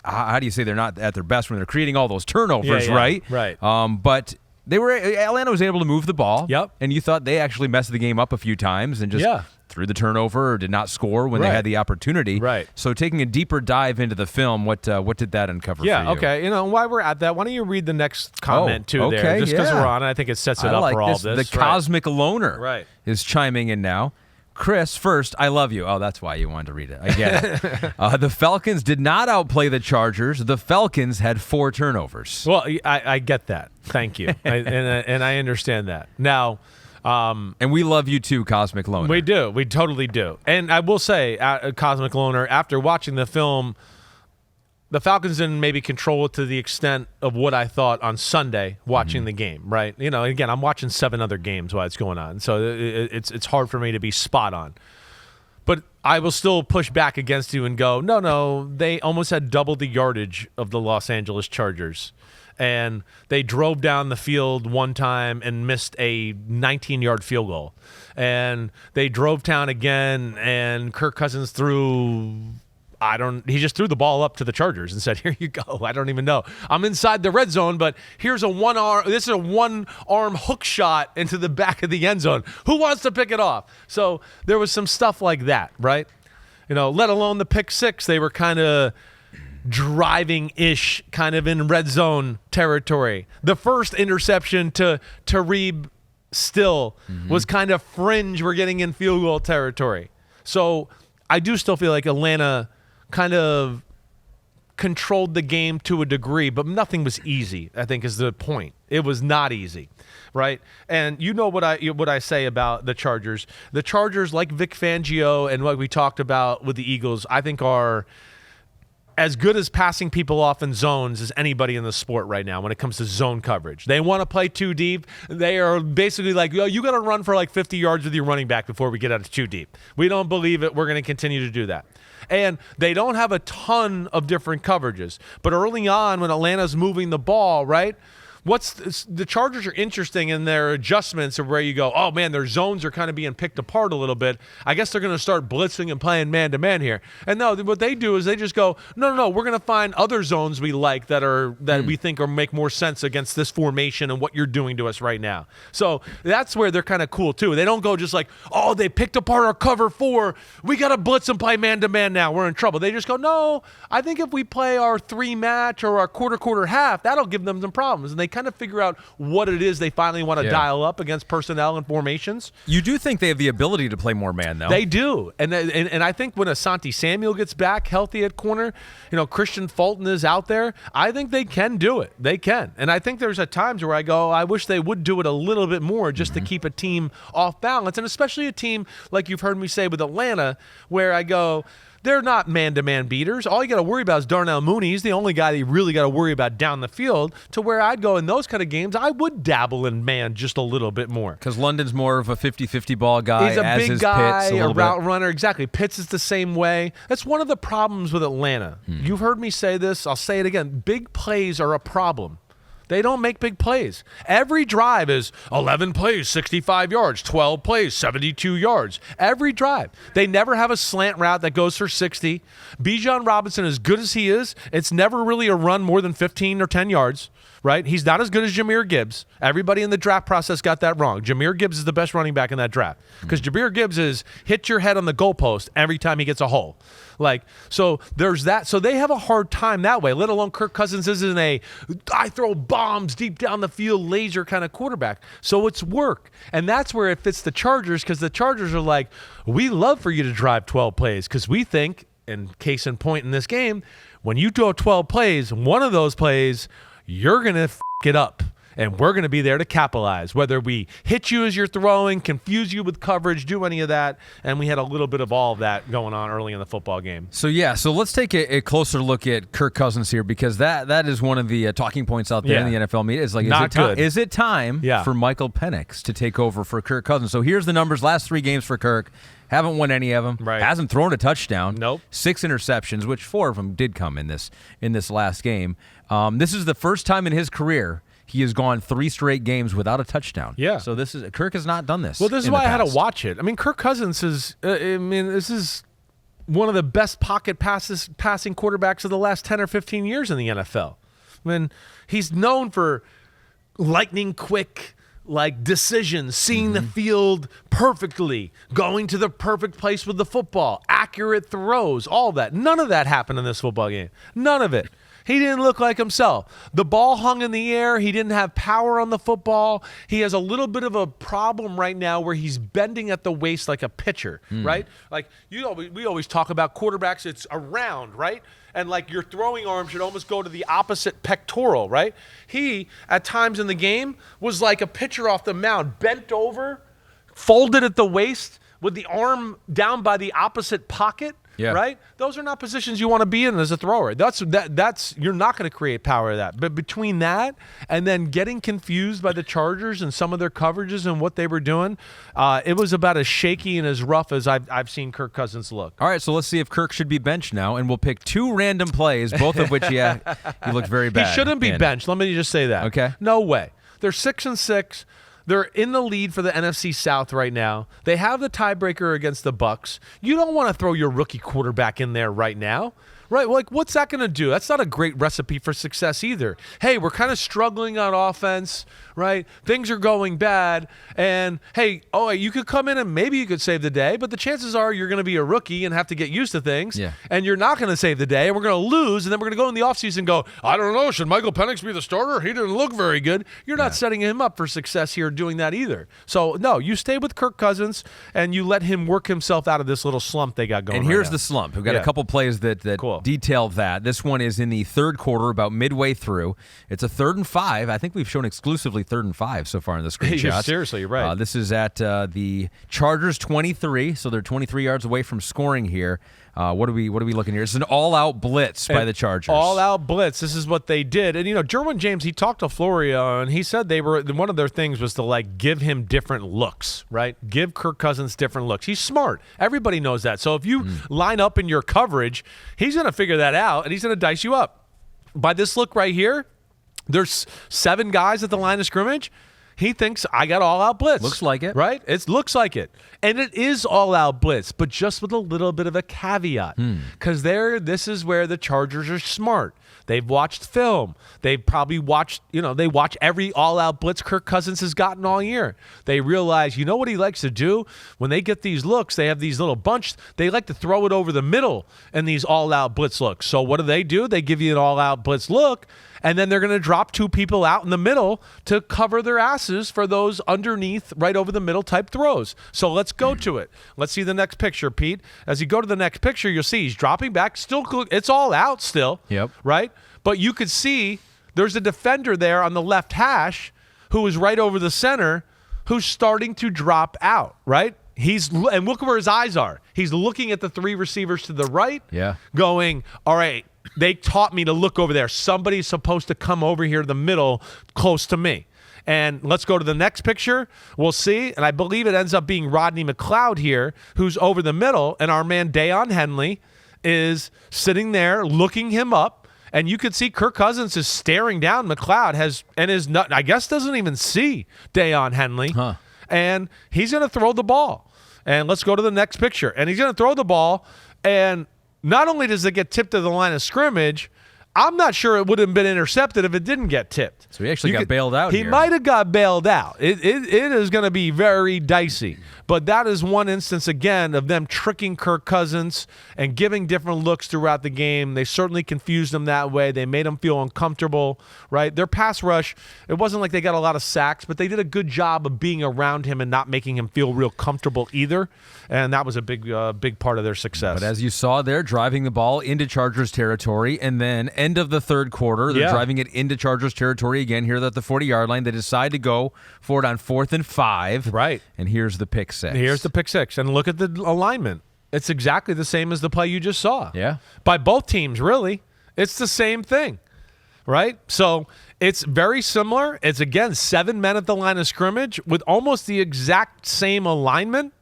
how do you say they're not at their best when they're creating all those turnovers, right? Right. But Atlanta was able to move the ball. Yep. And you thought they actually messed the game up a few times and just threw the turnover or did not score when they had the opportunity. Right. So taking a deeper dive into the film, what did that uncover for you? Yeah, okay. While we're at that, why don't you read the next comment there? Just because we're on it, I think it sets it up for all this. The Cosmic Loner is chiming in now. Chris, first, I love you. Oh, that's why you wanted to read it. I get it. The Falcons did not outplay the Chargers. The Falcons had 4 turnovers. Well, I get that. Thank you. And I understand that. Now, and we love you too, Cosmic Loner. We do. We totally do. And I will say, Cosmic Loner, after watching the film, the Falcons didn't maybe control it to the extent of what I thought on Sunday watching the game, right? Again, I'm watching 7 other games while it's going on, so it's hard for me to be spot on. But I will still push back against you and go, no, they almost had double the yardage of the Los Angeles Chargers. And they drove down the field one time and missed a 19-yard field goal. And they drove down again, and Kirk Cousins threw... he just threw the ball up to the Chargers and said, here you go. I don't even know. I'm inside the red zone, but here's this is a one-arm hook shot into the back of the end zone. Who wants to pick it off? So there was some stuff like that, right? Let alone the pick six. They were kind of driving-ish, kind of in red zone territory. The first interception to Reeb still was kind of fringe. We're getting in field goal territory. So I do still feel like Atlanta kind of controlled the game to a degree, but nothing was easy, I think is the point. It was not easy, right? And what I say about the Chargers. The Chargers, like Vic Fangio and what we talked about with the Eagles, I think are as good as passing people off in zones as anybody in the sport right now when it comes to zone coverage. They want to play too deep. They are basically like, you got to run for like 50 yards with your running back before we get out of too deep. We don't believe it. We're going to continue to do that. And they don't have a ton of different coverages. But early on when Atlanta's moving the ball, right, the Chargers are interesting in their adjustments of where you go, oh, man, their zones are kind of being picked apart a little bit. I guess they're going to start blitzing and playing man-to-man here. And no, what they do is they just go, no, we're going to find other zones we like that we think make more sense against this formation and what you're doing to us right now. So that's where they're kind of cool, too. They don't go just like, oh, they picked apart our cover 4. We got to blitz and play man-to-man now. We're in trouble. They just go, no, I think if we play our 3 match or our quarter half, that'll give them some problems. And they kind of figure out what it is they finally want to dial up against personnel and formations. You do think they have the ability to play more man, though? They do. And I think when Asante Samuel gets back healthy at corner, Christian Fulton is out there, I think they can do it. They can. And I think there's at times where I go, I wish they would do it a little bit more just to keep a team off balance, and especially a team like you've heard me say with Atlanta, where I go, they're not man-to-man beaters. All you got to worry about is Darnell Mooney. He's the only guy that you really got to worry about down the field, to where I'd go in those kind of games, I would dabble in man just a little bit more. Because London's more of a 50-50 ball guy. He's a as big is guy, Pitts, a route runner. Exactly. Pitts is the same way. That's one of the problems with Atlanta. You've heard me say this. I'll say it again. Big plays are a problem. They don't make big plays. Every drive is 11 plays, 65 yards, 12 plays, 72 yards. Every drive. They never have a slant route that goes for 60. Bijan Robinson, as good as he is, it's never really a run more than 15 or 10 yards, right? He's not as good as Jahmyr Gibbs. Everybody in the draft process got that wrong. Jahmyr Gibbs is the best running back in that draft, because Jahmyr Gibbs is hit your head on the goalpost every time he gets a hole. So there's that. So they have a hard time that way, let alone Kirk Cousins isn't I throw bombs deep down the field, laser kind of quarterback. So it's work. And that's where it fits the Chargers, because the Chargers are like, we love for you to drive 12 plays, because we think, and case in point in this game, when you throw 12 plays, one of those plays, you're going to f*** it up. And we're going to be there to capitalize, whether we hit you as you're throwing, confuse you with coverage, do any of that. And we had a little bit of all of that going on early in the football game. So let's take a closer look at Kirk Cousins here, because that is one of the talking points out there in the NFL media. It's like, is it time for Michael Penix to take over for Kirk Cousins? So here's the numbers. Last 3 games for Kirk. Haven't won any of them. Right. Hasn't thrown a touchdown. Nope. 6 interceptions, which 4 of them did come in this last game. This is the first time in his career he has gone 3 straight games without a touchdown. Yeah. So Kirk has not done this. Well, this is why I had to watch it. I mean, Kirk Cousins is, this is one of the best pocket passing quarterbacks of the last 10 or 15 years in the NFL. I mean, he's known for lightning quick, decisions, seeing the field perfectly, going to the perfect place with the football, accurate throws, all that. None of that happened in this football game. None of it. He didn't look like himself. The ball hung in the air. He didn't have power on the football. He has a little bit of a problem right now where he's bending at the waist like a pitcher, right? We always talk about quarterbacks. It's around, right? And your throwing arm should almost go to the opposite pectoral, right? He, at times in the game, was like a pitcher off the mound, bent over, folded at the waist with the arm down by the opposite pocket. Yeah. Right? Those are not positions you want to be in as a thrower. That's you're not going to create power of that. But between that and then getting confused by the Chargers and some of their coverages and what they were doing, it was about as shaky and as rough as I've seen Kirk Cousins look. All right, so let's see if Kirk should be benched now, and we'll pick 2 random plays, both of which he looked very bad. He shouldn't be benched. Let me just say that. Okay. No way. They're 6-6. They're in the lead for the NFC South right now. They have the tiebreaker against the Bucs. You don't want to throw your rookie quarterback in there right now. Right, what's that going to do? That's not a great recipe for success either. Hey, we're kind of struggling on offense, right? Things are going bad, and hey, you could come in and maybe you could save the day, but the chances are you're going to be a rookie and have to get used to things, and you're not going to save the day, and we're going to lose, and then we're going to go in the offseason and go, I don't know, should Michael Penix be the starter? He didn't look very good. You're not setting him up for success here doing that either. So, no, you stay with Kirk Cousins, and you let him work himself out of this little slump they got going on. And here's the slump. We've got a couple plays that cool. Detail that. This one is in the third quarter, about midway through. It's a 3rd and 5. I think we've shown exclusively 3rd and 5 so far in the screenshots. Seriously, you're right. This is at the Chargers 23, so they're 23 yards away from scoring here. What are we looking here? It's an all-out blitz by the Chargers. All-out blitz. This is what they did. And, Derwin James, he talked to Florio, and he said one of their things was to, give him different looks, right? Give Kirk Cousins different looks. He's smart. Everybody knows that. So if you line up in your coverage, he's going to figure that out, and he's going to dice you up. By this look right here, there's 7 guys at the line of scrimmage. He thinks I got all-out blitz. Looks like it. Right? It looks like it. And it is all-out blitz, but just with a little bit of a caveat. Because this is where the Chargers are smart. They've watched film. They've probably watched, they watch every all-out blitz Kirk Cousins has gotten all year. They realize, what he likes to do? When they get these looks, they have these little bunch. They like to throw it over the middle in these all-out blitz looks. So what do? They give you an all-out blitz look, And then they're going to drop 2 people out in the middle to cover their asses for those underneath, right over the middle type throws. So let's go to it. Let's see the next picture, Pete. As you go to the next picture, you'll see he's dropping back. Still, it's all out still. Yep. Right? But you could see there's a defender there on the left hash who is right over the center who's starting to drop out, right? And look where his eyes are. He's looking at the 3 receivers to the right, going, all right, they taught me to look over there. Somebody's supposed to come over here to the middle close to me. And let's go to the next picture. We'll see. And I believe it ends up being Rodney McLeod here, who's over the middle. And our man Deion Henley is sitting there looking him up. And you could see Kirk Cousins is staring down McLeod, I guess doesn't even see Deion Henley. And he's going to throw the ball. And let's go to the next picture. And he's going to throw the ball. And not only does it get tipped to the line of scrimmage, I'm not sure it would have been intercepted if it didn't get tipped. So he actually got bailed out here. He might have got bailed out. It is going to be very dicey. But that is one instance, again, of them tricking Kirk Cousins and giving different looks throughout the game. They certainly confused him that way. They made him feel uncomfortable, right? Their pass rush, it wasn't like they got a lot of sacks, but they did a good job of being around him and not making him feel real comfortable either. And that was a big part of their success. But as you saw, they're driving the ball into Chargers territory, and then end of the third quarter, they're driving it into Chargers territory again here at the 40-yard line. They decide to go for it on 4th and 5. Right. And here's the pick six. Here's the pick six. And look at the alignment. It's exactly the same as the play you just saw. Yeah. By both teams, really. It's the same thing. Right? So it's very similar. It's, again, 7 men at the line of scrimmage with almost the exact same alignment.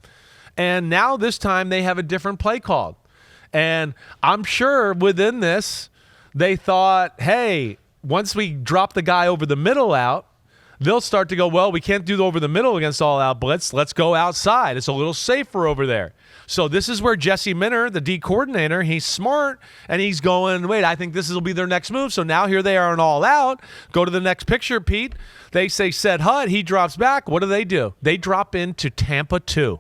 And now this time they have a different play called. And I'm sure within this, they thought, hey, once we drop the guy over the middle out, they'll start to go, well, we can't do the over the middle against all out blitz. Let's go outside. It's a little safer over there. So this is where Jesse Minter, the D coordinator, he's smart, and he's going, wait, I think this will be their next move. So now here they are in all out. Go to the next picture, Pete. They say set HUD. He drops back. What do? They drop into Tampa 2.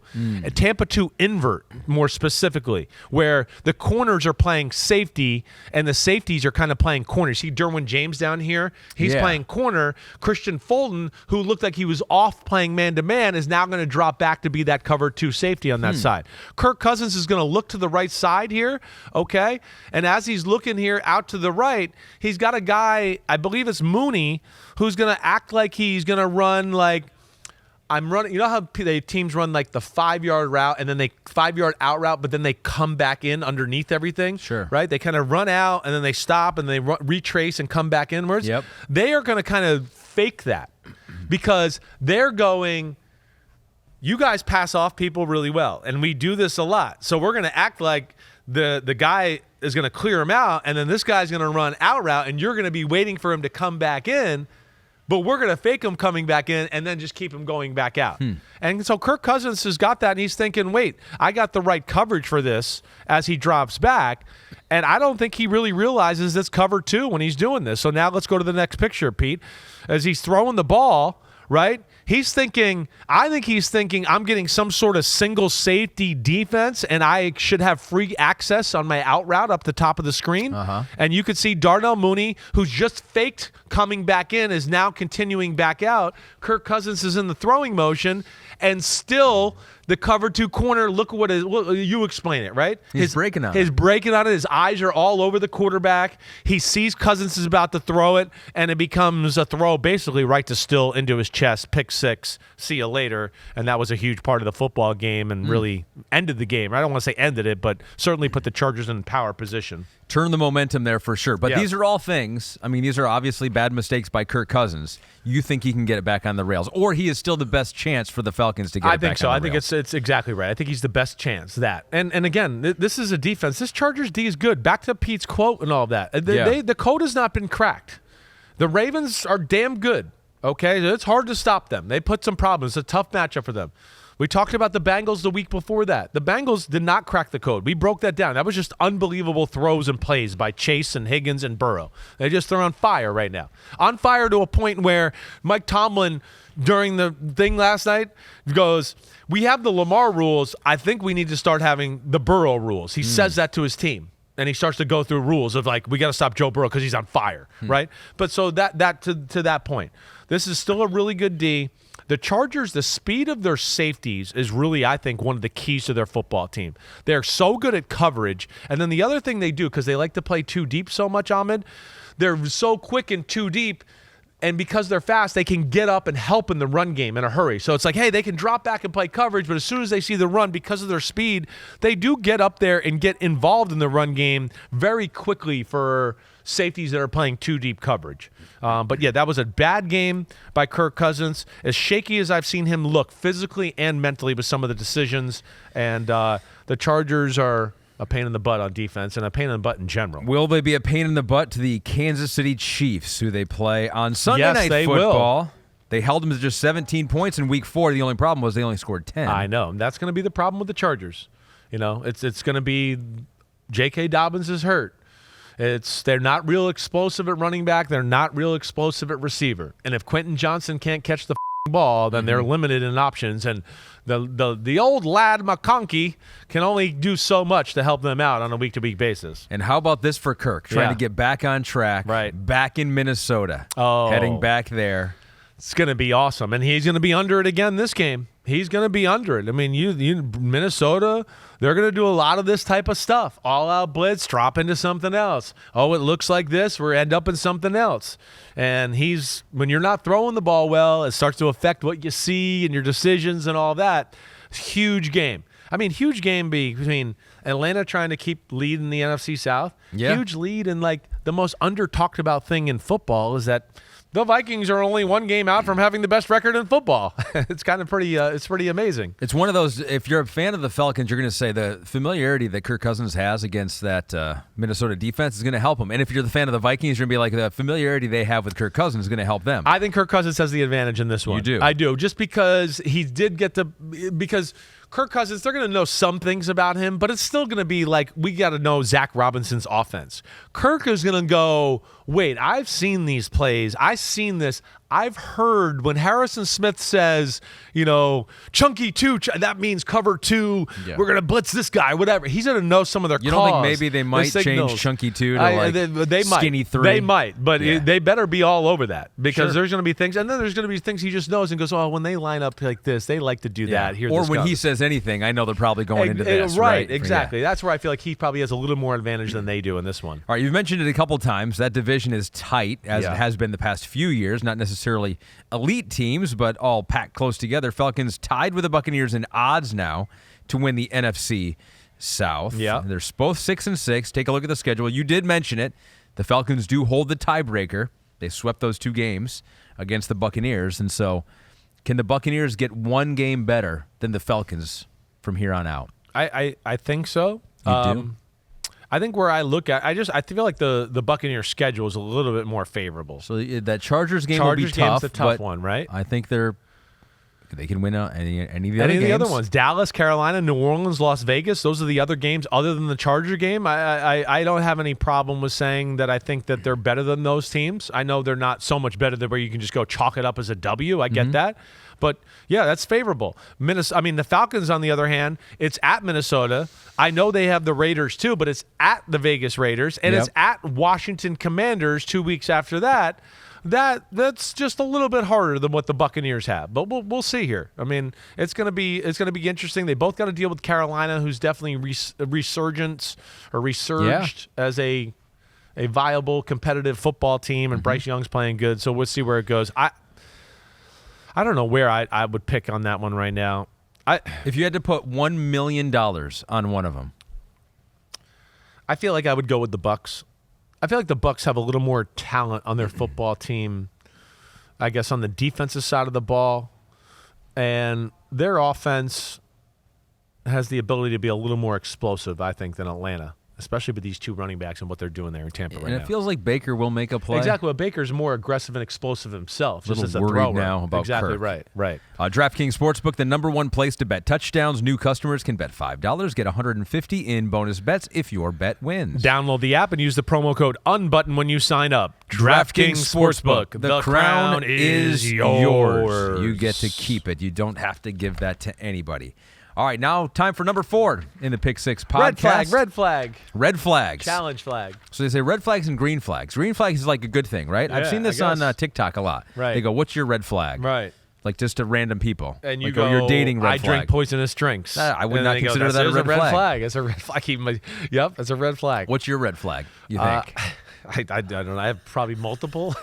Tampa 2 invert, more specifically, where the corners are playing safety and the safeties are kind of playing corner. See Derwin James down here? He's playing corner. Christian Fulton, who looked like he was off playing man-to-man, is now going to drop back to be that cover 2 safety on that side. Kirk Cousins is going to look to the right side here, okay? And as he's looking here out to the right, he's got a guy, I believe it's Mooney, who's going to act like he's going to run like, I'm running, you know how teams run like the 5-yard route and then they 5-yard out route, but then they come back in underneath everything? Sure. Right? They kind of run out and then they stop and they retrace and come back inwards. Yep. They are going to kind of fake that because they're going, you guys pass off people really well, and we do this a lot. So we're going to act like the guy is going to clear him out, and then this guy's going to run out route, and you're going to be waiting for him to come back in, but we're going to fake him coming back in and then just keep him going back out. And so Kirk Cousins has got that, and he's thinking, wait, I got the right coverage for this as he drops back, and I don't think he really realizes it's cover 2 when he's doing this. So now let's go to the next picture, Pete. As he's throwing the ball, right? I think he's thinking, I'm getting some sort of single safety defense, and I should have free access on my out route up the top of the screen. And you could see Darnell Mooney, who's just faked coming back in, is now continuing back out. Kirk Cousins is in the throwing motion, and still the cover 2 corner, look what you explain it, right? He's breaking on it. He's breaking on it. His eyes are all over the quarterback. He sees Cousins is about to throw it, and it becomes a throw basically right to Still into his chest. Pick 6. See you later. And that was a huge part of the football game and really ended the game. I don't want to say ended it, but certainly put the Chargers in power position. Turn the momentum there for sure. But these are all things, I mean, these are obviously bad mistakes by Kirk Cousins. You think he can get it back on the rails, or he is still the best chance for the Falcons to get it back on the rails? I think it's exactly right. I think he's the best chance, that. And again, this is a defense. This Chargers D is good. Back to Pete's quote and all that. The code has not been cracked. The Ravens are damn good, okay? It's hard to stop them. They put some problems. It's a tough matchup for them. We talked about the Bengals the week before that. The Bengals did not crack the code. We broke that down. That was just unbelievable throws and plays by Chase and Higgins and Burrow. They're on fire right now. On fire to a point where Mike Tomlin, during the thing last night, goes, we have the Lamar rules. I think we need to start having the Burrow rules. He says that to his team. and he starts to go through rules of like, we got to stop Joe Burrow because he's on fire, right? But so that to that point, this is still a really good D. The Chargers, the speed of their safeties is really, I think, one of the keys to their football team. They're so good at coverage. And then the other thing they do, because they like to play too deep so much, Ahmed, they're so quick and too deep. And because they're fast, they can get up and help in the run game in a hurry. So it's like, hey, they can drop back and play coverage, but as soon as they see the run, because of their speed, they do get up there and get involved in the run game very quickly for safeties that are playing too deep coverage. But yeah, that was a bad game by Kirk Cousins. As shaky as I've seen him look physically and mentally with some of the decisions, and the Chargers are a pain in the butt on defense and a pain in the butt in general. Will they be a pain in the butt to the Kansas City Chiefs, who they play on Sunday Yes, Night they Football? will. They held them to just 17 points in Week 4. The only problem was they only scored 10. I know. And that's going to be the problem with the Chargers. It's going to be J.K. Dobbins is hurt. They're not real explosive at running back. They're not real explosive at receiver. And if Quentin Johnson can't catch the ball, then they're limited in options. And the old lad McConkey can only do so much to help them out on a week-to-week basis. And how about this for Kirk? Trying to get back on track, back in Minnesota, heading back there. It's going to be awesome. And he's going to be under it again this game. He's going to be under it. I mean, Minnesota, they're going to do a lot of this type of stuff. All-out blitz, drop into something else. Oh, it looks like this. We're end up in something else. And when you're not throwing the ball well, it starts to affect what you see and your decisions and all that. Huge game. I mean, huge game between Atlanta trying to keep lead in the NFC South. Yeah. Huge lead, and like the most under-talked about thing in football is that the Vikings are only one game out from having the best record in football. It's kind of pretty. It's pretty amazing. It's one of those. If you're a fan of the Falcons, you're going to say the familiarity that Kirk Cousins has against that Minnesota defense is going to help him. And if you're the fan of the Vikings, you're going to be like, the familiarity they have with Kirk Cousins is going to help them. I think Kirk Cousins has the advantage in this one. You do. I do, just because he did get because Kirk Cousins, they're going to know some things about him, but it's still going to be like, we got to know Zach Robinson's offense. Kirk is going to go, wait, I've seen these plays. I've seen this. I've heard when Harrison Smith says, chunky two, that means cover two. Yeah. We're going to blitz this guy, whatever. He's going to know some of their calls. You don't think maybe they might change chunky two to they skinny might. three? They might, but they better be all over that, because there's going to be things, and then there's going to be things he just knows and goes, oh, when they line up like this, they like to do that. Here, or when he says anything, I know they're probably going into this. Right, exactly. That's where I feel like he probably has a little more advantage than they do in this one. All right, you've mentioned it a couple times. That division is tight, as it has been the past few years. Not necessarily elite teams, but all packed close together. Falcons tied with the Buccaneers in odds now to win the NFC South. Yeah. They're both 6-6. Take a look at the schedule. You did mention it. The Falcons do hold the tiebreaker. They swept those two games against the Buccaneers. And so can the Buccaneers get one game better than the Falcons from here on out? I think so. You do? I think where I look at, I feel like the Buccaneers' schedule is a little bit more favorable. So that Chargers game will be tough. Game's a tough one, right? I think they can win any of the other games. Any of the other ones. Dallas, Carolina, New Orleans, Las Vegas. Those are the other games other than the Charger game. I don't have any problem with saying that I think that they're better than those teams. I know they're not so much better that where you can just go chalk it up as a W. I get that. But, yeah, that's favorable. The Falcons, on the other hand, it's at Minnesota. I know they have the Raiders, too, but it's at the Vegas Raiders, and it's at Washington Commanders 2 weeks after that. That's just a little bit harder than what the Buccaneers have. But we'll see here. I mean, it's going to be interesting. They both got to deal with Carolina, who's definitely resurged as a viable competitive football team, and Bryce Young's playing good. So we'll see where it goes. I don't know where I would pick on that one right now. If you had to put $1 million on one of them, I feel like I would go with the Bucs. I feel like the Bucs have a little more talent on their football team, I guess, on the defensive side of the ball, and their offense has the ability to be a little more explosive, I think, than Atlanta, especially with these two running backs and what they're doing there in Tampa right now. And it feels like Baker will make a play. Exactly. Well, Baker's more aggressive and explosive himself, just as a worried thrower. now about exactly Kirk. Right. DraftKings Sportsbook, the number one place to bet touchdowns. New customers can bet $5, get $150 in bonus bets if your bet wins. Download the app and use the promo code UNBUTTON when you sign up. DraftKings Sportsbook. The crown is yours. You get to keep it. You don't have to give that to anybody. All right, now time for number 4 in the Pick 6 podcast. Red flag. Red flags. Challenge flag. So they say red flags and green flags. Green flags is like a good thing, right? I've seen this on TikTok a lot. Right. They go, what's your red flag? Right. Like just to random people. And you like, go, you're dating red I flag. drink poisonous drinks. I would not consider that a red flag. It's a red flag. Yep, it's a red flag. What's your red flag, you think? I don't know. I have probably multiple.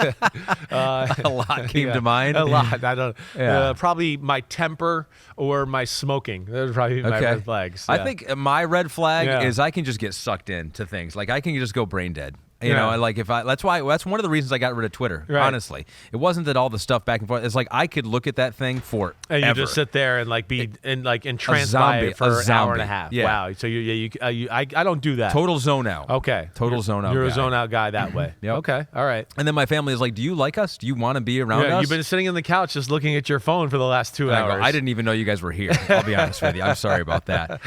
A lot came to mind. A lot. I don't. Yeah. Probably my temper or my smoking. Those are probably my red flags. Yeah. I think my red flag is I can just get sucked into things. Like I can just go brain dead. You know, like that's one of the reasons I got rid of Twitter. Right. Honestly, it wasn't that all the stuff back and forth. It's like I could look at that thing for and you just sit there and like be entranced by it for an hour and a half. Yeah. Wow. So I don't do that. Total zone out. Okay. Total zone out. You're guy. A zone out guy that way. Yep. Okay. All right. And then my family is like, "Do you like us? Do you want to be around us?" You've been sitting on the couch just looking at your phone for the last 2 hours. I didn't even know you guys were here. I'll be honest with you. I'm sorry about that.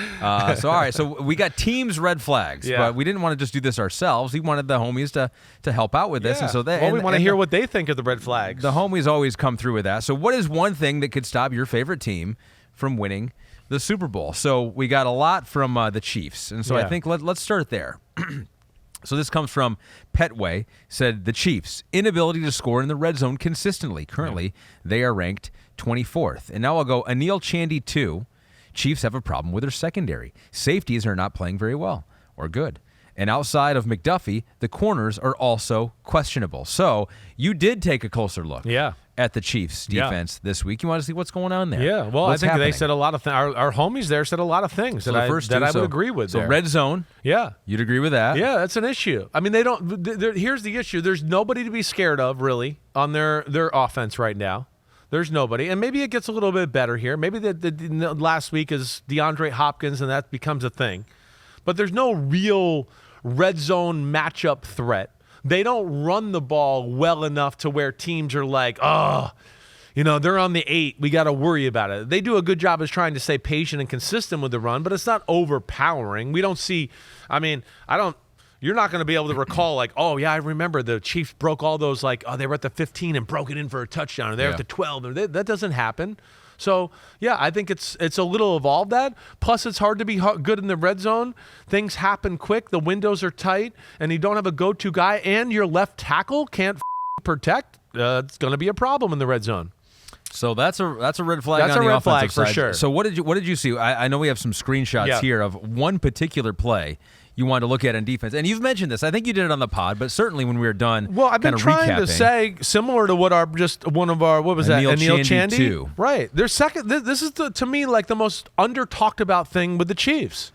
So all right. So we got teams red flags, but we didn't want to just do this ourselves. We wanted the homies to help out with this, and so we want to hear what they think of the red flags. The homies always come through with that. So what is one thing that could stop your favorite team from winning the Super Bowl? So we got a lot from the Chiefs, and so I think let's start there. So this comes from Petway, said the Chiefs' inability to score in the red zone consistently. Currently, they are ranked 24th. And now I'll go Anil Chandy 2. Chiefs have a problem with their secondary. Safeties are not playing very well or good. And outside of McDuffie, the corners are also questionable. So you did take a closer look at the Chiefs' defense this week. You want to see what's going on there? Yeah, well, what's I think happening? they said a lot of things. Our homies there said a lot of things that I would agree with. So red zone, you'd agree with that? Yeah, that's an issue. I mean, they don't. Here's the issue: there's nobody to be scared of really on their offense right now. There's nobody, and maybe it gets a little bit better here. Maybe the last week is DeAndre Hopkins, and that becomes a thing. But there's no real red zone matchup threat. They don't run the ball well enough to where teams are like, they're on the 8. We got to worry about it. They do a good job of trying to stay patient and consistent with the run, but it's not overpowering. We don't see, you're not going to be able to recall like, I remember the Chiefs broke all those they were at the 15 and broke it in for a touchdown, or they're at the 12. That doesn't happen. So, I think it's a little evolved that. Plus, it's hard to be good in the red zone. Things happen quick. The windows are tight, and you don't have a go-to guy, and your left tackle can't protect. It's going to be a problem in the red zone. So that's a red flag. That's on a the red offensive flag side. for sure. So what did you see? I know we have some screenshots here of one particular play you wanted to look at in defense, and you've mentioned this. I think you did it on the pod, but certainly when we were done. Well, I've been trying to say similar to what what was that? Anil Chandy 2. Right. Their second. This is to me like the most under talked about thing with the Chiefs.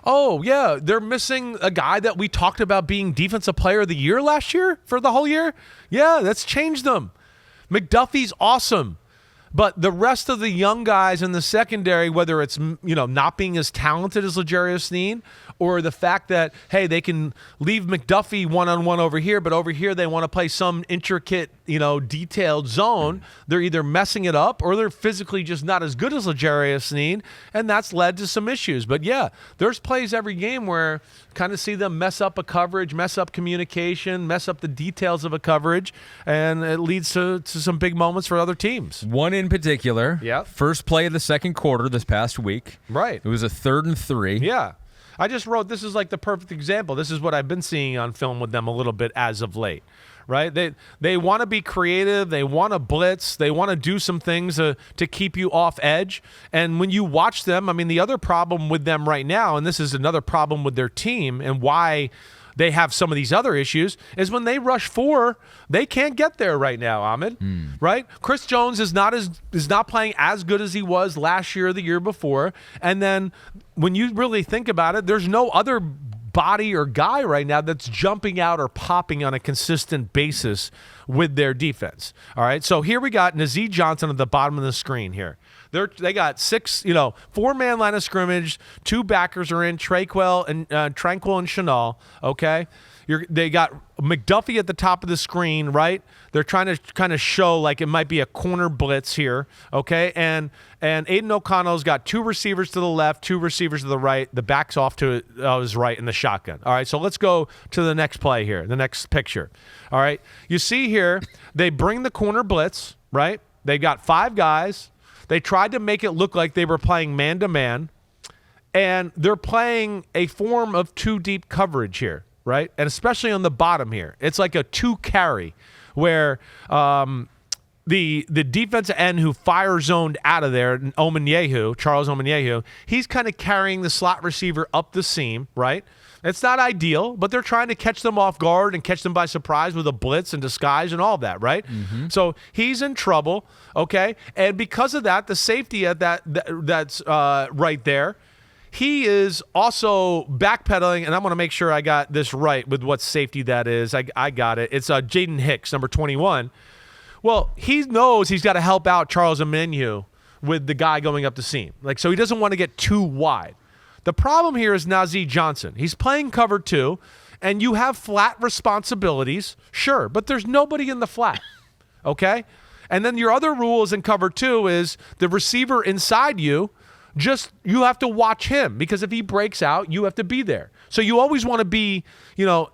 Oh yeah, they're missing a guy that we talked about being Defensive Player of the Year last year for the whole year. Yeah, that's changed them. McDuffie's awesome. But the rest of the young guys in the secondary, whether it's not being as talented as L'Jarius Sneed, or the fact that, hey, they can leave McDuffie one-on-one over here, but over here they want to play some intricate, detailed zone, they're either messing it up or they're physically just not as good as L'Jarius Sneed, and that's led to some issues. But, there's plays every game where kind of see them mess up a coverage, mess up communication, mess up the details of a coverage, and it leads to some big moments for other teams. One in particular, first play of the second quarter this past week. Right. It was a 3rd and 3. Yeah. I just wrote, this is like the perfect example. This is what I've been seeing on film with them a little bit as of late. Right? They want to be creative. They want to blitz. They want to do some things to keep you off edge. And when you watch them, the other problem with them right now, and this is another problem with their team and why they have some of these other issues, is when they rush 4, they can't get there right now, Ahmed. Right? Chris Jones is not playing as good as he was last year or the year before. And then when you really think about it, there's no other body or guy right now that's jumping out or popping on a consistent basis with their defense. All right, so here we got Nazeed Johnson at the bottom of the screen here. They got 6, 4-man line of scrimmage, 2 backers are in, Tranquil and Chanel, okay? They got McDuffie at the top of the screen, right? They're trying to kind of show like it might be a corner blitz here, okay? And Aiden O'Connell's got 2 receivers to the left, 2 receivers to the right. The back's off to his right in the shotgun. All right, so let's go to the next play here, the next picture. All right, you see here, they bring the corner blitz, right? They got 5 guys. They tried to make it look like they were playing man-to-man, And they're playing a form of two deep coverage here, right? And especially on the bottom here. It's like a two carry where the defensive end who fire zoned out of there, Charles Omenyehu, he's kind of carrying the slot receiver up the seam, right? It's not ideal, but they're trying to catch them off guard and catch them by surprise with a blitz and disguise and all that, right? Mm-hmm. So he's in trouble, okay? And because of that, the safety at that's right there, he is also backpedaling, and I'm going to make sure I got this right with what safety that is. I got it. It's Jaden Hicks, number 21. Well, he knows he's got to help out Charles Omenihu with the guy going up the seam. So he doesn't want to get too wide. The problem here is Najee Johnson. He's playing cover 2, and you have flat responsibilities, sure, but there's nobody in the flat, okay? And then your other rules in cover 2 is the receiver inside you, you have to watch him, because if he breaks out, you have to be there. So you always want to be,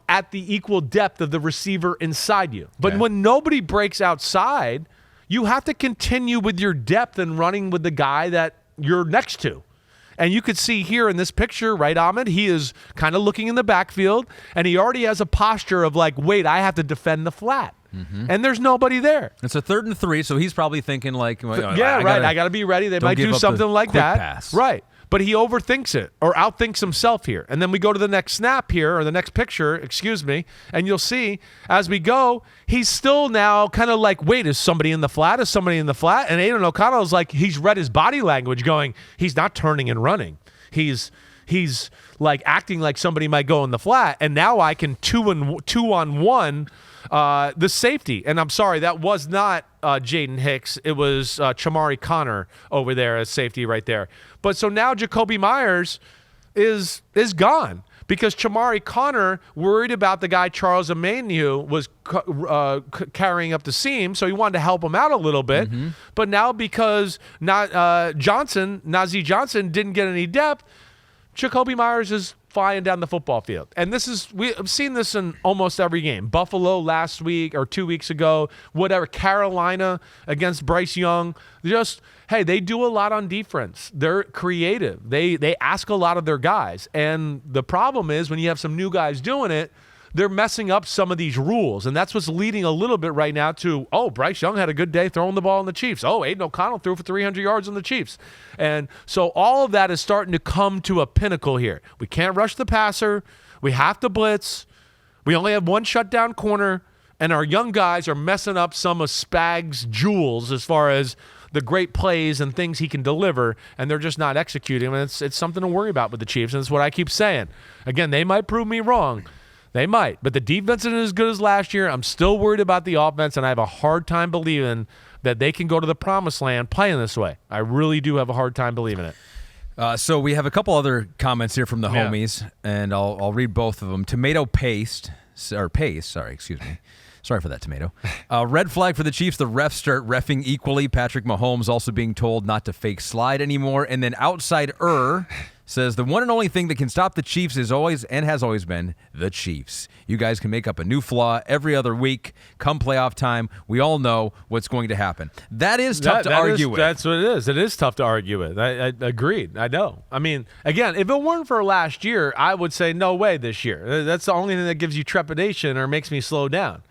at the equal depth of the receiver inside you. But when nobody breaks outside, you have to continue with your depth and running with the guy that you're next to. And you could see here in this picture, right, Ahmed? He is kind of looking in the backfield, and he already has a posture of wait, I have to defend the flat. Mm-hmm. And there's nobody there. It's a 3rd and 3, so he's probably thinking I got to be ready. They might do something like that. Pass. Right. But he overthinks it or outthinks himself here. And then we go to the next snap here, or the next picture, and you'll see as we go, he's still now kind of wait, is somebody in the flat? Is somebody in the flat? And Aiden O'Connell is he's read his body language going, he's not turning and running. He's acting like somebody might go in the flat. And now I can 2-on-1 the safety. And I'm sorry, that was not Jaden Hicks. It was Chamari Connor over there as safety right there. But so now Jacoby Myers is gone because Chamari Connor worried about the guy Charles Omenihu was carrying up the seam, so he wanted to help him out a little bit. Mm-hmm. But now because Najee Johnson didn't get any depth, Jacoby Myers is flying down the football field. And we've seen this in almost every game. Buffalo last week or 2 weeks ago, Carolina against Bryce Young. They do a lot on defense. They're creative. They ask a lot of their guys. And the problem is when you have some new guys doing it, they're messing up some of these rules. And that's what's leading a little bit right now to, Bryce Young had a good day throwing the ball on the Chiefs. Aiden O'Connell threw for 300 yards on the Chiefs. And so all of that is starting to come to a pinnacle here. We can't rush the passer. We have to blitz. We only have one shutdown corner. And our young guys are messing up some of Spag's jewels as far as the great plays and things he can deliver, and they're just not executing. And it's something to worry about with the Chiefs, and it's what I keep saying. Again, they might prove me wrong. They might, but the defense isn't as good as last year. I'm still worried about the offense, and I have a hard time believing that they can go to the promised land playing this way. I really do have a hard time believing it. So we have a couple other comments here from the homies, and I'll read both of them. Tomato paste, excuse me. Sorry for that, tomato. Red flag for the Chiefs. The refs start reffing equally. Patrick Mahomes also being told not to fake slide anymore. And then outside says the one and only thing that can stop the Chiefs is always and has always been the Chiefs. You guys can make up a new flaw every other week. Come playoff time, we all know what's going to happen. That is tough to argue with. That's what it is. It is tough to argue with. I agreed. I know. I mean, again, if it weren't for last year, I would say no way this year. That's the only thing that gives you trepidation or makes me slow down.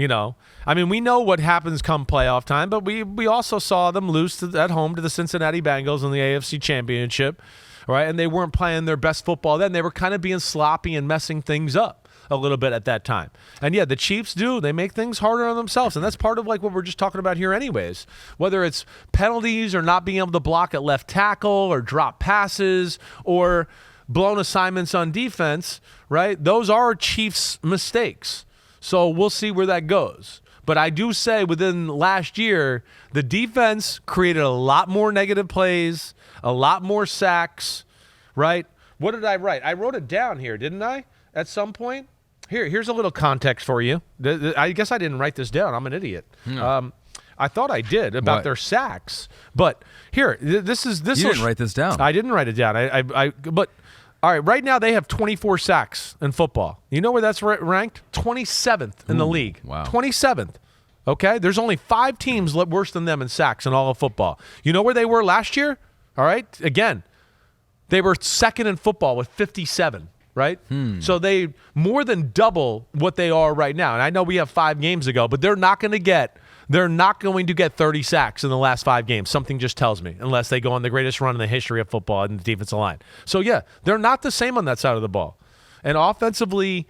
I mean, we know what happens come playoff time, but we also saw them lose at home to the Cincinnati Bengals in the AFC Championship, right? And they weren't playing their best football then. They were kind of being sloppy and messing things up a little bit at that time. And the Chiefs they make things harder on themselves, and that's part of what we're just talking about here anyways. Whether it's penalties or not being able to block at left tackle or drop passes or blown assignments on defense, right? Those are Chiefs mistakes. So we'll see where that goes. But I do say within last year, the defense created a lot more negative plays, a lot more sacks, right? What did I write? I wrote it down here, didn't I, at some point? Here's a little context for you. I guess I didn't write this down. I'm an idiot. No. I thought I did about their sacks. But here, this is this. You didn't write this down. I didn't write it down. But all right, right now they have 24 sacks in football. You know where that's ranked? 27th in the league. Wow. 27th. Okay? There's only 5 teams worse than them in sacks in all of football. You know where they were last year? All right? Again, They were second in football with 57, right? So they more than double what they are right now. And I know we have 5 games ago, but they're not going to get 30 sacks in the last 5 games. Something just tells me, unless they go on the greatest run in the history of football in the defensive line. So yeah, they're not the same on that side of the ball. And offensively,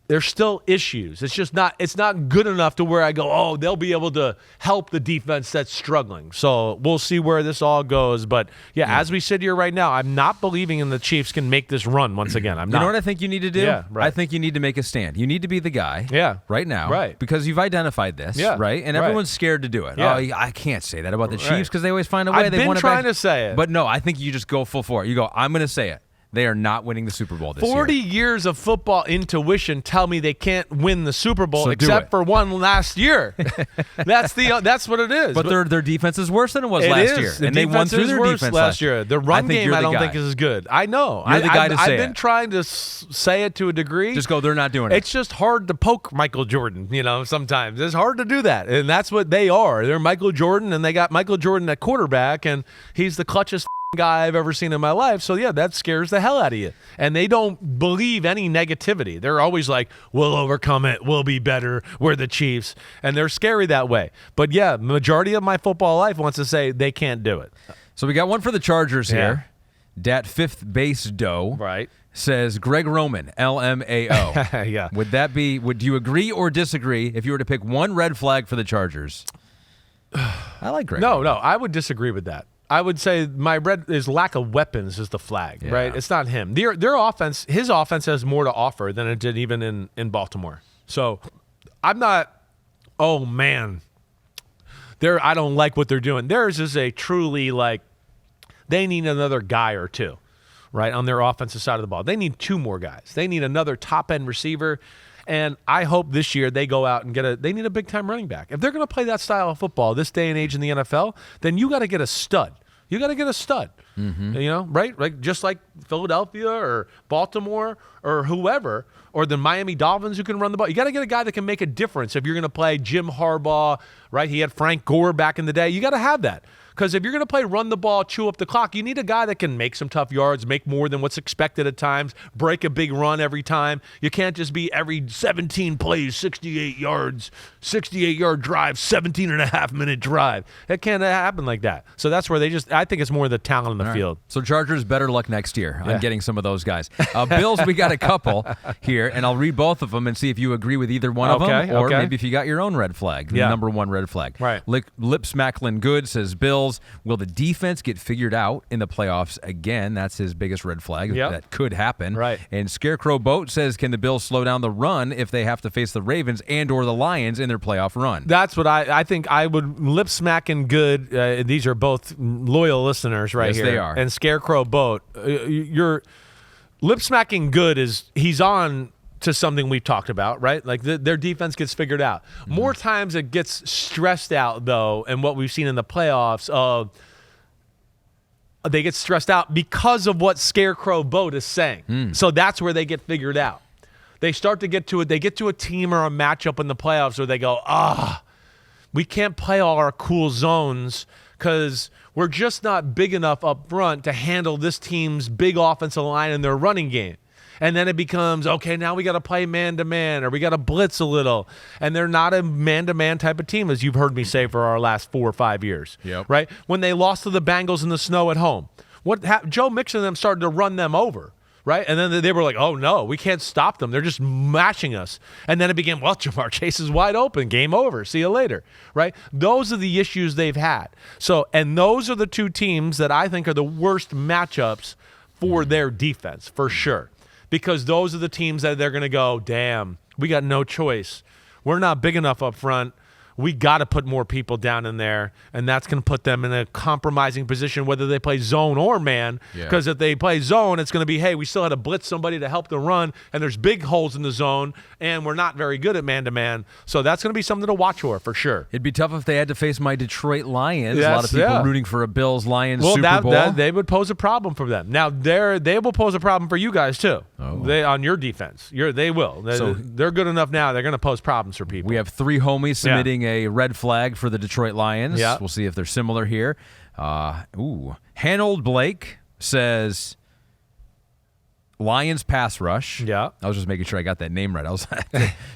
there's still issues. It's not good enough to where I go, oh, they'll be able to help the defense that's struggling. So we'll see where this all goes. But, yeah, as we sit here right now, I'm not believing in the Chiefs can make this run once again. I'm not. You know what I think you need to do? Yeah, right. I think you need to make a stand. You need to be the guy right now. Right. Because you've identified this, right? And everyone's scared to do it. Yeah. Oh, I can't say that about the Chiefs because they always find a way. I've been trying to say it. But no, I think you just go full for it. You go, I'm going to say it. They are not winning the Super Bowl this 40 year. years of football intuition tell me they can't win the Super Bowl except for one last year. That's what it is. But their defense is worse than it was last year. And they won through their defense last year. The run game I don't think is as good. I know. You're the guy to say I've been trying to say it to a degree. Just go, they're not doing it. It's just hard to poke Michael Jordan, sometimes. It's hard to do that. And that's what they are. They're Michael Jordan, and they got Michael Jordan at quarterback, and he's the clutchest guy I've ever seen in my life. So yeah, that scares the hell out of you. And they don't believe any negativity. They're always like, we'll overcome it, we'll be better, we're the Chiefs. And they're scary that way. But yeah, majority of my football life wants to say they can't do it. So we got one for the Chargers here. Dat fifth base doe says Greg Roman, LMAO. Yeah. Would you agree or disagree if you were to pick one red flag for the Chargers? I like Greg Roman. No, I would disagree with that. I would say his lack of weapons is the flag, right? It's not him. Their offense, his offense has more to offer than it did even in Baltimore. So I'm not, oh man, I don't like what they're doing. Theirs is a truly they need another guy or two, right, on their offensive side of the ball. They need 2 more guys. They need another top-end receiver. And I hope this year they go out and they need a big-time running back. If they're going to play that style of football this day and age in the NFL, then you got to get a stud. You got to get a stud, right? Like just like Philadelphia or Baltimore or whoever, or the Miami Dolphins who can run the ball. You got to get a guy that can make a difference if you're going to play Jim Harbaugh, right? He had Frank Gore back in the day. You got to have that. Because if you're going to play run the ball, chew up the clock, you need a guy that can make some tough yards, make more than what's expected at times, break a big run every time. You can't just be every 17 plays, 68 yards, 68-yard drive, 17-and-a-half-minute drive. It can't happen like that. So that's where I think it's more the talent in the field. So Chargers, better luck next year on getting some of those guys. Bills, we got a couple here, and I'll read both of them and see if you agree with either one of them, or maybe if you got your own red flag, the number one red flag. Right. Lips Macklin Good says Bills. Will the defense get figured out in the playoffs again? That's his biggest red flag. That could happen. Right. And Scarecrow Boat says, can the Bills slow down the run if they have to face the Ravens and or the Lions in their playoff run? That's what I think I would lip smack and good. These are both loyal listeners here. Yes, they are. And Scarecrow Boat, your lip smacking good he's on to something we've talked about, right? Like their defense gets figured out. More times it gets stressed out, though, and what we've seen in the playoffs they get stressed out because of what Scarecrow Boat is saying. So that's where they get figured out. They start to get to it. They get to a team or a matchup in the playoffs where they go, we can't play all our cool zones because we're just not big enough up front to handle this team's big offensive line and their running game. And then it becomes, okay, now we got to play man-to-man, or we got to blitz a little. And they're not a man-to-man type of team, as you've heard me say for our last 4 or 5 years. Right? When they lost to the Bengals in the snow at home, Joe Mixon and them started to run them over, right? And then they were like, oh, no, we can't stop them. They're just mashing us. And then it began, well, Jamar Chase is wide open. Game over. See you later, right? Those are the issues they've had. And those are the 2 teams that I think are the worst matchups for their defense, for sure. Because those are the teams that they're going to go, damn, we got no choice. We're not big enough up front. We got to put more people down in there, and that's going to put them in a compromising position whether they play zone or man. Because if they play zone, it's going to be, hey, we still had to blitz somebody to help the run, and there's big holes in the zone, and we're not very good at man-to-man. So that's going to be something to watch for sure. It'd be tough if they had to face my Detroit Lions. A lot of people rooting for a Bills-Lions Super Bowl. They would pose a problem for them. Now, they will pose a problem for you guys, too. On your defense. They will. They're good enough now. They're going to pose problems for people. We have 3 homies submitting a red flag for the Detroit Lions. We'll see if they're similar here. Hanold Blake says Lions pass rush. Yeah. I was just making sure I got that name right.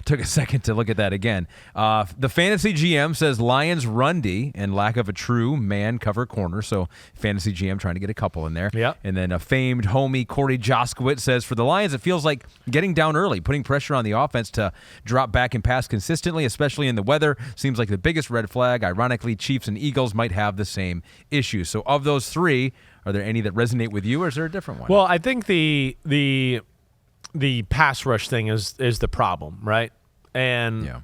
Took a second to look at that again. The fantasy GM says Lions run D and lack of a true man cover corner. So fantasy GM trying to get a couple in there. Yeah. And then a famed homie, Corey Joskowitz, says for the Lions, it feels like getting down early, putting pressure on the offense to drop back and pass consistently, especially in the weather, seems like the biggest red flag. Ironically, Chiefs and Eagles might have the same issue. So of those three, are there any that resonate with you, or is there a different one? Well, I think the pass rush thing is the problem, right? And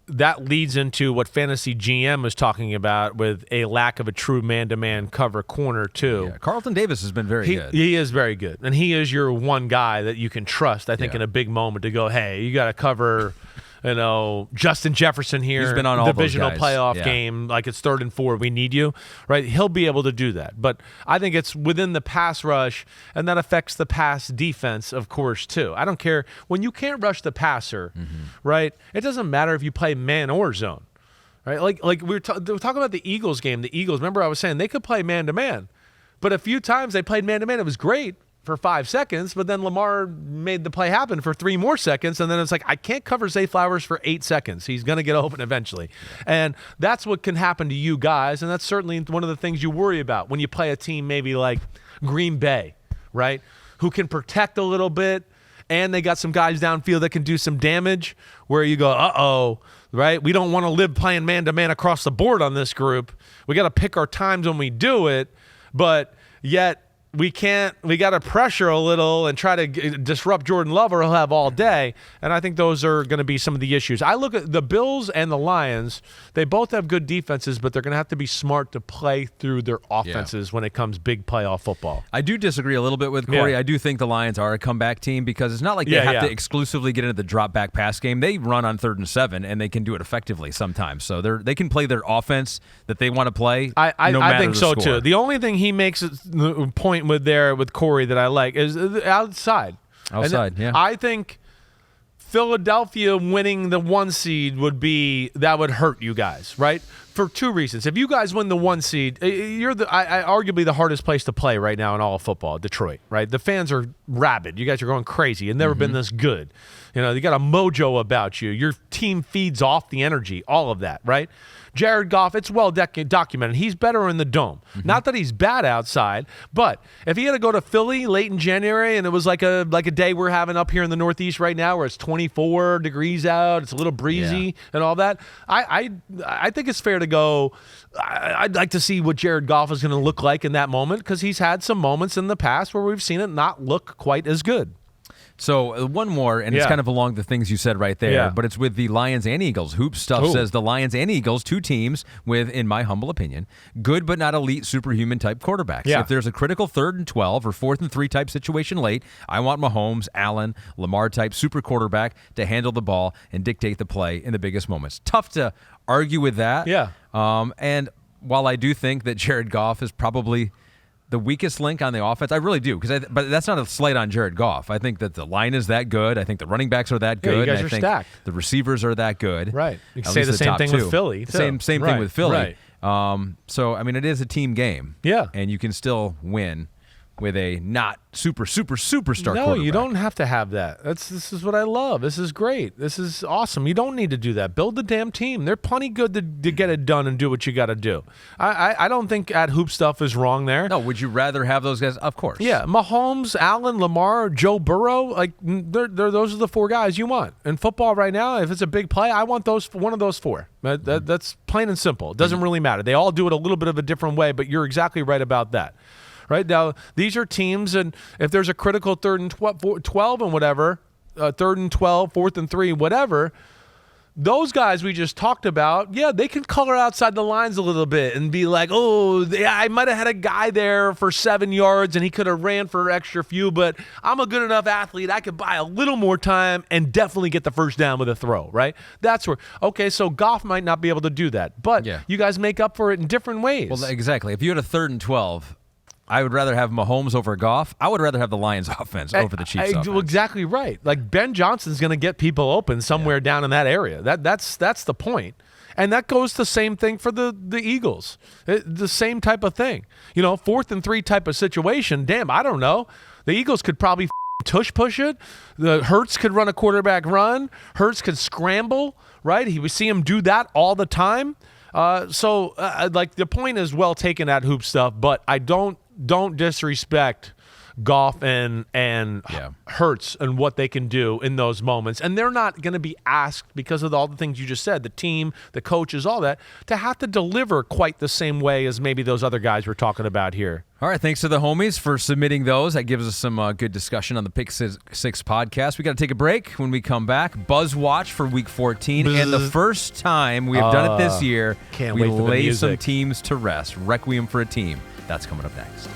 that leads into what fantasy GM is talking about with a lack of a true man-to-man cover corner too. Yeah, Carlton Davis has been very good. He is very good, and he is your one guy that you can trust. I think in a big moment to go, hey, you got to cover. Justin Jefferson here. He's been on all divisional those guys. playoff game, like it's 3rd and 4. We need you, right? He'll be able to do that. But I think it's within the pass rush, and that affects the pass defense, of course, too. I don't care. When you can't rush the passer, right, it doesn't matter if you play man or zone, right? Like we're talking about the Eagles game. The Eagles, remember I was saying they could play man-to-man, but a few times they played man-to-man. It was great for 5 seconds, but then Lamar made the play happen for 3 more seconds, and then it's like, I can't cover Zay Flowers for 8 seconds. He's going to get open eventually. And that's what can happen to you guys, and that's certainly one of the things you worry about when you play a team maybe like Green Bay, right, who can protect a little bit, and they got some guys downfield that can do some damage, where you go, uh-oh, right? We don't want to live playing man-to-man across the board on this group. We got to pick our times when we do it, but yet we got to pressure a little and try to disrupt Jordan Love, or he'll have all day. And I think those are going to be some of the issues. I look at the Bills and the Lions. They both have good defenses, but they're going to have to be smart to play through their offenses when it comes big playoff football. I do disagree a little bit with Corey. Yeah. I do think the Lions are a comeback team, because it's not like they have to exclusively get into the drop back pass game. They run on 3rd and 7, and they can do it effectively sometimes. So they can play their offense that they want to play. I think so score. too. The only thing he makes a point with Corey that I like is outside. Yeah. I think Philadelphia winning the 1 seed would hurt you guys, right? For 2 reasons. If you guys win the 1 seed, you're arguably the hardest place to play right now in all of football, Detroit, right? The fans are rabid. You guys are going crazy. You've never been this good. You got a mojo about you. Your team feeds off the energy, all of that, right? Jared Goff, it's well documented. He's better in the dome. Not that he's bad outside, but if he had to go to Philly late in January and it was like a day we're having up here in the Northeast right now where it's 24 degrees out, it's a little breezy and all that, I think it's fair to go, I'd like to see what Jared Goff is going to look like in that moment, because he's had some moments in the past where we've seen it not look quite as good. So one more, and it's kind of along the things you said right there, but it's with the Lions and Eagles. Hoop Stuff says the Lions and Eagles, 2 teams with, in my humble opinion, good but not elite superhuman type quarterbacks. Yeah. If there's a critical 3rd and 12 or 4th and 3 type situation late, I want Mahomes, Allen, Lamar type super quarterback to handle the ball and dictate the play in the biggest moments. Tough to argue with that. Yeah. And while I do think that Jared Goff is probably the weakest link on the offense, I really do, but that's not a slight on Jared Goff. I think that the line is that good. I think the running backs are that good. Yeah, you guys and I are think stacked. The receivers are that good. Right. You can At say least the same top thing 2. with Philly. Same thing with Philly. Right. So, I mean, it is a team game. Yeah. And you can still win with a not superstar No, quarterback. you don't have to have that. This is what I love. This is great. This is awesome. You don't need to do that. Build the damn team. They're plenty good to get it done and do what you got to do. I don't think at Hoop Stuff is wrong there. No, would you rather have those guys? Of course. Yeah, Mahomes, Allen, Lamar, Joe Burrow, like those are the 4 guys you want. In football right now, if it's a big play, I want one of those 4. That's plain and simple. It doesn't really matter. They all do it a little bit of a different way, but you're exactly right about that. Right now, these are teams, and if there's a critical 3rd and 12 and whatever, 3rd and 12, 4th and 3, whatever, those guys we just talked about, they can color outside the lines a little bit and be like, I might have had a guy there for 7 yards and he could have ran for an extra few, but I'm a good enough athlete. I could buy a little more time and definitely get the first down with a throw, right? That's where, so Goff might not be able to do that, but you guys make up for it in different ways. Well, exactly. If you had a 3rd and 12, I would rather have Mahomes over Goff. I would rather have the Lions offense over the Chiefs offense. Exactly right. Like Ben Johnson's going to get people open somewhere down in that area. That's the point. And that goes the same thing for the Eagles. The same type of thing. 4th and 3 type of situation. Damn, I don't know. The Eagles could probably tush push it. The Hurts could run a quarterback run. Hurts could scramble, right? We see him do that all the time. So the point is well taken at hoop stuff, but I don't disrespect Goff and Hurts and what they can do in those moments. And they're not going to be asked, because of all the things you just said, the team, the coaches, all that, to have to deliver quite the same way as maybe those other guys we're talking about here. All right, thanks to the homies for submitting those. That gives us some good discussion on the Pick Six podcast. We got to take a break. When we come back, Buzz Watch for Week 14. And the first time we have done it this year, we lay some teams to rest. Requiem for a team. That's coming up next.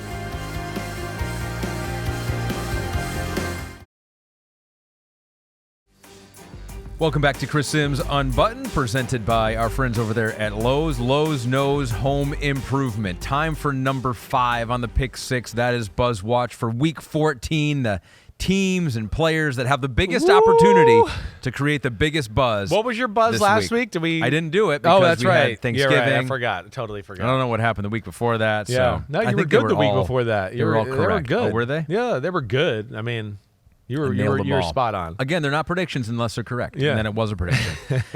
Welcome back to Chris Simms Unbuttoned, presented by our friends over there at Lowe's. Lowe's knows home improvement. Time for number 5 on the Pick Six. That is Buzz Watch for Week 14. The teams and players that have the biggest opportunity to create the biggest buzz. What was your buzz last week? I didn't do it because that's we right. had Thanksgiving. You're right. I forgot. Totally forgot. I don't know what happened the week before that. Yeah. So No, you were good the week before that. They were all correct. They were good. Oh, were they? Yeah, they were good. I mean, you were spot on. Again, they're not predictions unless they're correct. Yeah. And then it was a prediction.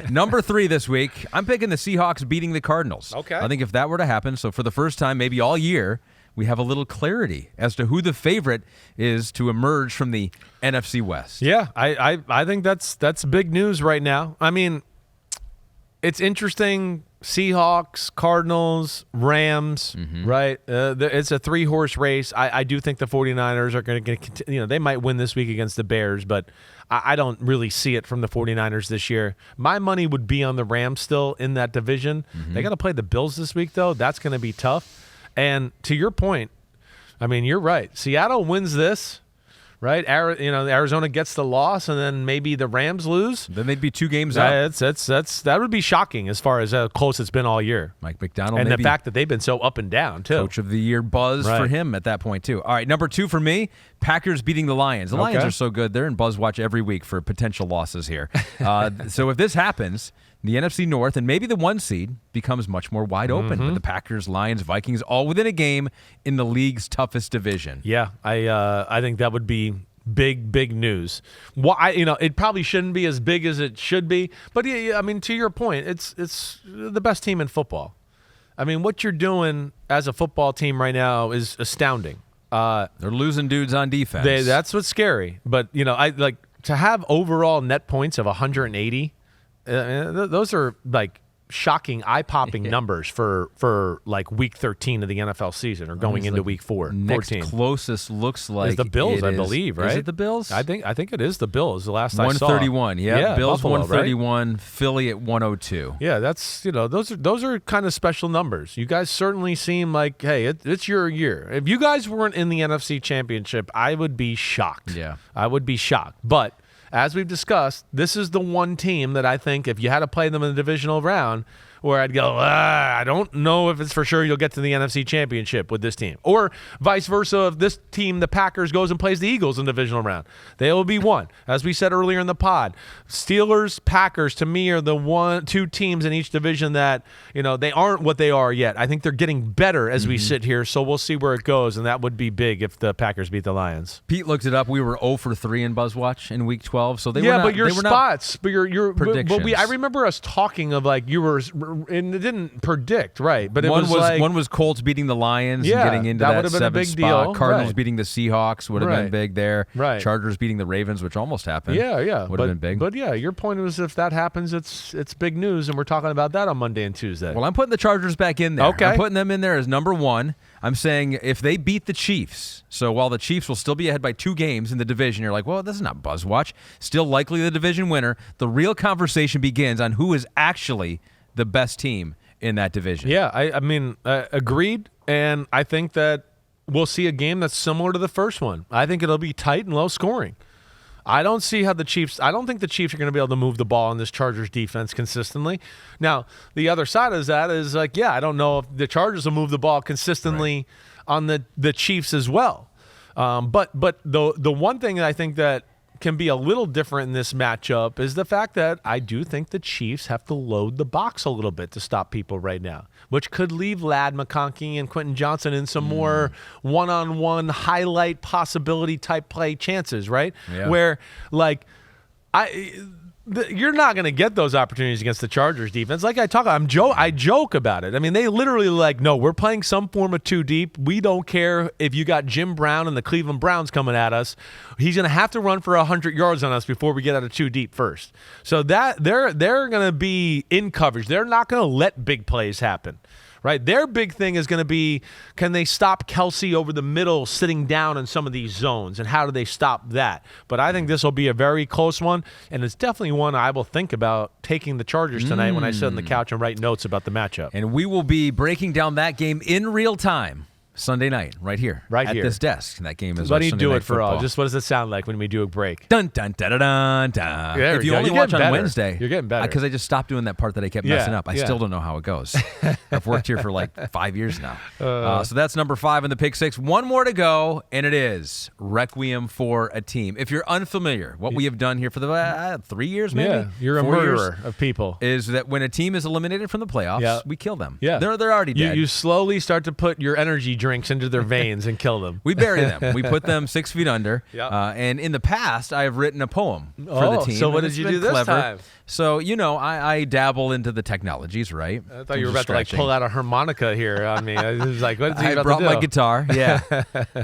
Number 3 this week, I'm picking the Seahawks beating the Cardinals. Okay. I think if that were to happen, so for the first time maybe all year, we have a little clarity as to who the favorite is to emerge from the NFC West. Yeah, I think that's big news right now. I mean, it's interesting. Seahawks, Cardinals, Rams, right? It's a 3-horse race. I do think the 49ers are going to continue. They might win this week against the Bears, but I don't really see it from the 49ers this year. My money would be on the Rams still in that division. They got to play the Bills this week, though. That's going to be tough. And to your point, I mean, you're right. Seattle wins this. Right, Arizona gets the loss, and then maybe the Rams lose. Then they'd be 2 games out. That would be shocking as far as how close it's been all year. Mike McDonald, and the fact that they've been so up and down too. Coach of the Year buzz for him at that point too. All right, number 2 for me, Packers beating the Lions. The Lions are so good; they're in Buzz Watch every week for potential losses here. So if this happens, the NFC North and maybe the 1 seed becomes much more wide open. With the Packers, Lions, Vikings all within a game in the league's toughest division. Yeah, I think that would be big news. It probably shouldn't be as big as it should be, but I mean, to your point, it's the best team in football. I mean, what you're doing as a football team right now is astounding. They're losing dudes on defense. That's what's scary. But I like to have overall net points of 180. Those are like shocking, eye-popping numbers for like week 13 of the NFL season or going into week 14. Next closest looks like is the Bills, I believe, right? Is it the Bills? I think it is the Bills. The last I saw 131. Yeah, Bills Buffalo, 131, right? Philly at 102. Yeah, that's those are kind of special numbers. You guys certainly seem like, hey, it's your year. If you guys weren't in the NFC Championship, I would be shocked. Yeah, I would be shocked. But as we've discussed, this is the one team that I think if you had to play them in the divisional round, where I'd go, I don't know if it's for sure you'll get to the NFC Championship with this team. Or vice versa, if this team, the Packers, goes and plays the Eagles in the divisional round. They will be one. As we said earlier in the pod, Steelers, Packers, to me, are the 2 teams in each division that, they aren't what they are yet. I think they're getting better as we sit here, so we'll see where it goes, and that would be big if the Packers beat the Lions. Pete looked it up. We were 0 for 3 in Buzzwatch in Week 12, so they were not. Yeah, but your spots, but your predictions. I remember us talking of like you were, and it didn't predict, right? But one was Colts beating the Lions and getting into that 7th spot. Deal. Cardinals beating the Seahawks would have been big there. Right. Chargers beating the Ravens, which almost happened. Yeah. Would have been big. But yeah, your point was if that happens, it's big news, and we're talking about that on Monday and Tuesday. Well, I'm putting the Chargers back in there. Okay. I'm putting them in there as number 1. I'm saying if they beat the Chiefs, so while the Chiefs will still be ahead by 2 games in the division, you're like, well, this is not Buzzwatch. Still likely the division winner. The real conversation begins on who is actually the best team in that division. Yeah, I mean, agreed. And I think that we'll see a game that's similar to the first one. I think it'll be tight and low scoring. I don't think the Chiefs are going to be able to move the ball in this Chargers defense consistently. Now, the other side of that is like, I don't know if the Chargers will move the ball consistently on the Chiefs as well. But the one thing that I think that can be a little different in this matchup is the fact that I do think the Chiefs have to load the box a little bit to stop people right now, which could leave Ladd McConkey and Quentin Johnson in some more one-on-one highlight possibility type play chances, right? Yeah. Where, like, you're not going to get those opportunities against the Chargers defense. Like I joke about it. I mean, they literally no, we're playing some form of two deep. We don't care if you got Jim Brown and the Cleveland Browns coming at us. He's going to have to run for 100 yards on us before we get out of two deep first. So that they're going to be in coverage. They're not going to let big plays happen. Right, their big thing is going to be, can they stop Kelsey over the middle sitting down in some of these zones, and how do they stop that? But I think this will be a very close one, and it's definitely one I will think about taking the Chargers tonight when I sit on the couch and write notes about the matchup. And we will be breaking down that game in real time Sunday night, right here, at this desk. And that game is. Why do you Sunday do Night it for Football. all? Just what does it sound like when we do a break? Dun dun dun dun dun dun. If you only watch on Wednesday, you're getting better because I just stopped doing that part that I kept messing up. I still don't know how it goes. I've worked here for like 5 years now. So that's number 5 in the pick 6. One more to go, and it is Requiem for a Team. If you're unfamiliar, what we have done here for the 3 years, maybe. Yeah, you're a murderer of people. Is that when a team is eliminated from the playoffs, we kill them. Yeah, they're already dead. You slowly start to put your energy drinks into their veins and kill them. We bury them. We put them 6 feet under. Yep. And in the past, I have written a poem for the team. So what did you do this time? So, I dabble into the technologies, right? I thought you were about to pull out a harmonica here on me. I was like, what is he I about brought to do? my guitar. Yeah.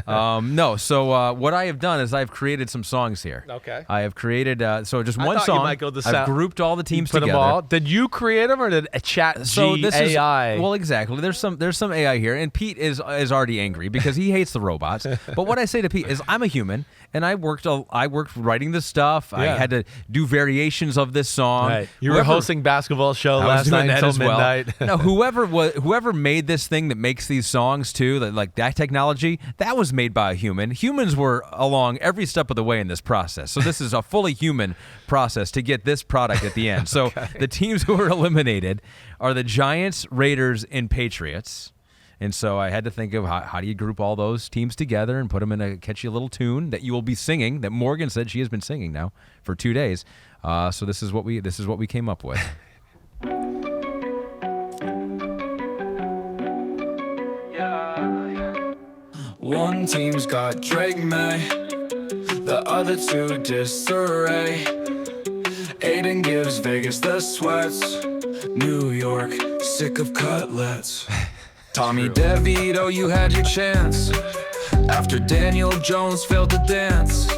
No. So what I have done is I've created some songs here. Okay. I have created just one thought song. You might go the I've grouped all the teams put together. Them all. Did you create them or did a chat AI? Well, exactly. There's some AI here, and Pete is already angry because he hates the robots. But what I say to Pete is, I'm a human, and I worked writing this stuff. I had to do variations of this song. Right. You were hosting basketball show last night until midnight. No, whoever made this thing that makes these songs too, that technology, that was made by a human. Humans were along every step of the way in this process. So this is a fully human process to get this product at the end. So the teams who were eliminated are the Giants, Raiders, and Patriots. And so I had to think of how do you group all those teams together and put them in a catchy little tune that you will be singing, that Morgan said she has been singing now for 2 days. So this is what we came up with. One team's got Drake May, the other two disarray. Aiden gives Vegas the sweats, New York sick of cutlets. Tommy DeVito, you had your chance after Daniel Jones failed to dance.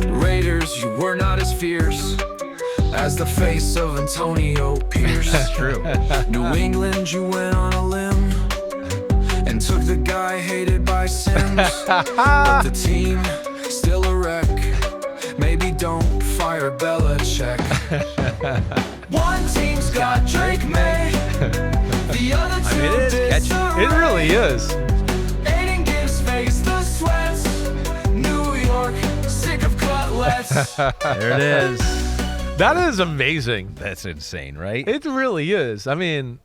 Raiders, you were not as fierce as the face of Antonio Pierce. That's true. New England, you went on a limb and took the guy hated by Simms. But the team still a wreck. Maybe don't fire Belichick. One team's got Drake May, the other two it is catchy. It really is. Aiden gives Vegas the sweats, New York sick of cutlets. There it is. That is amazing. That's insane, right? It really is. I mean,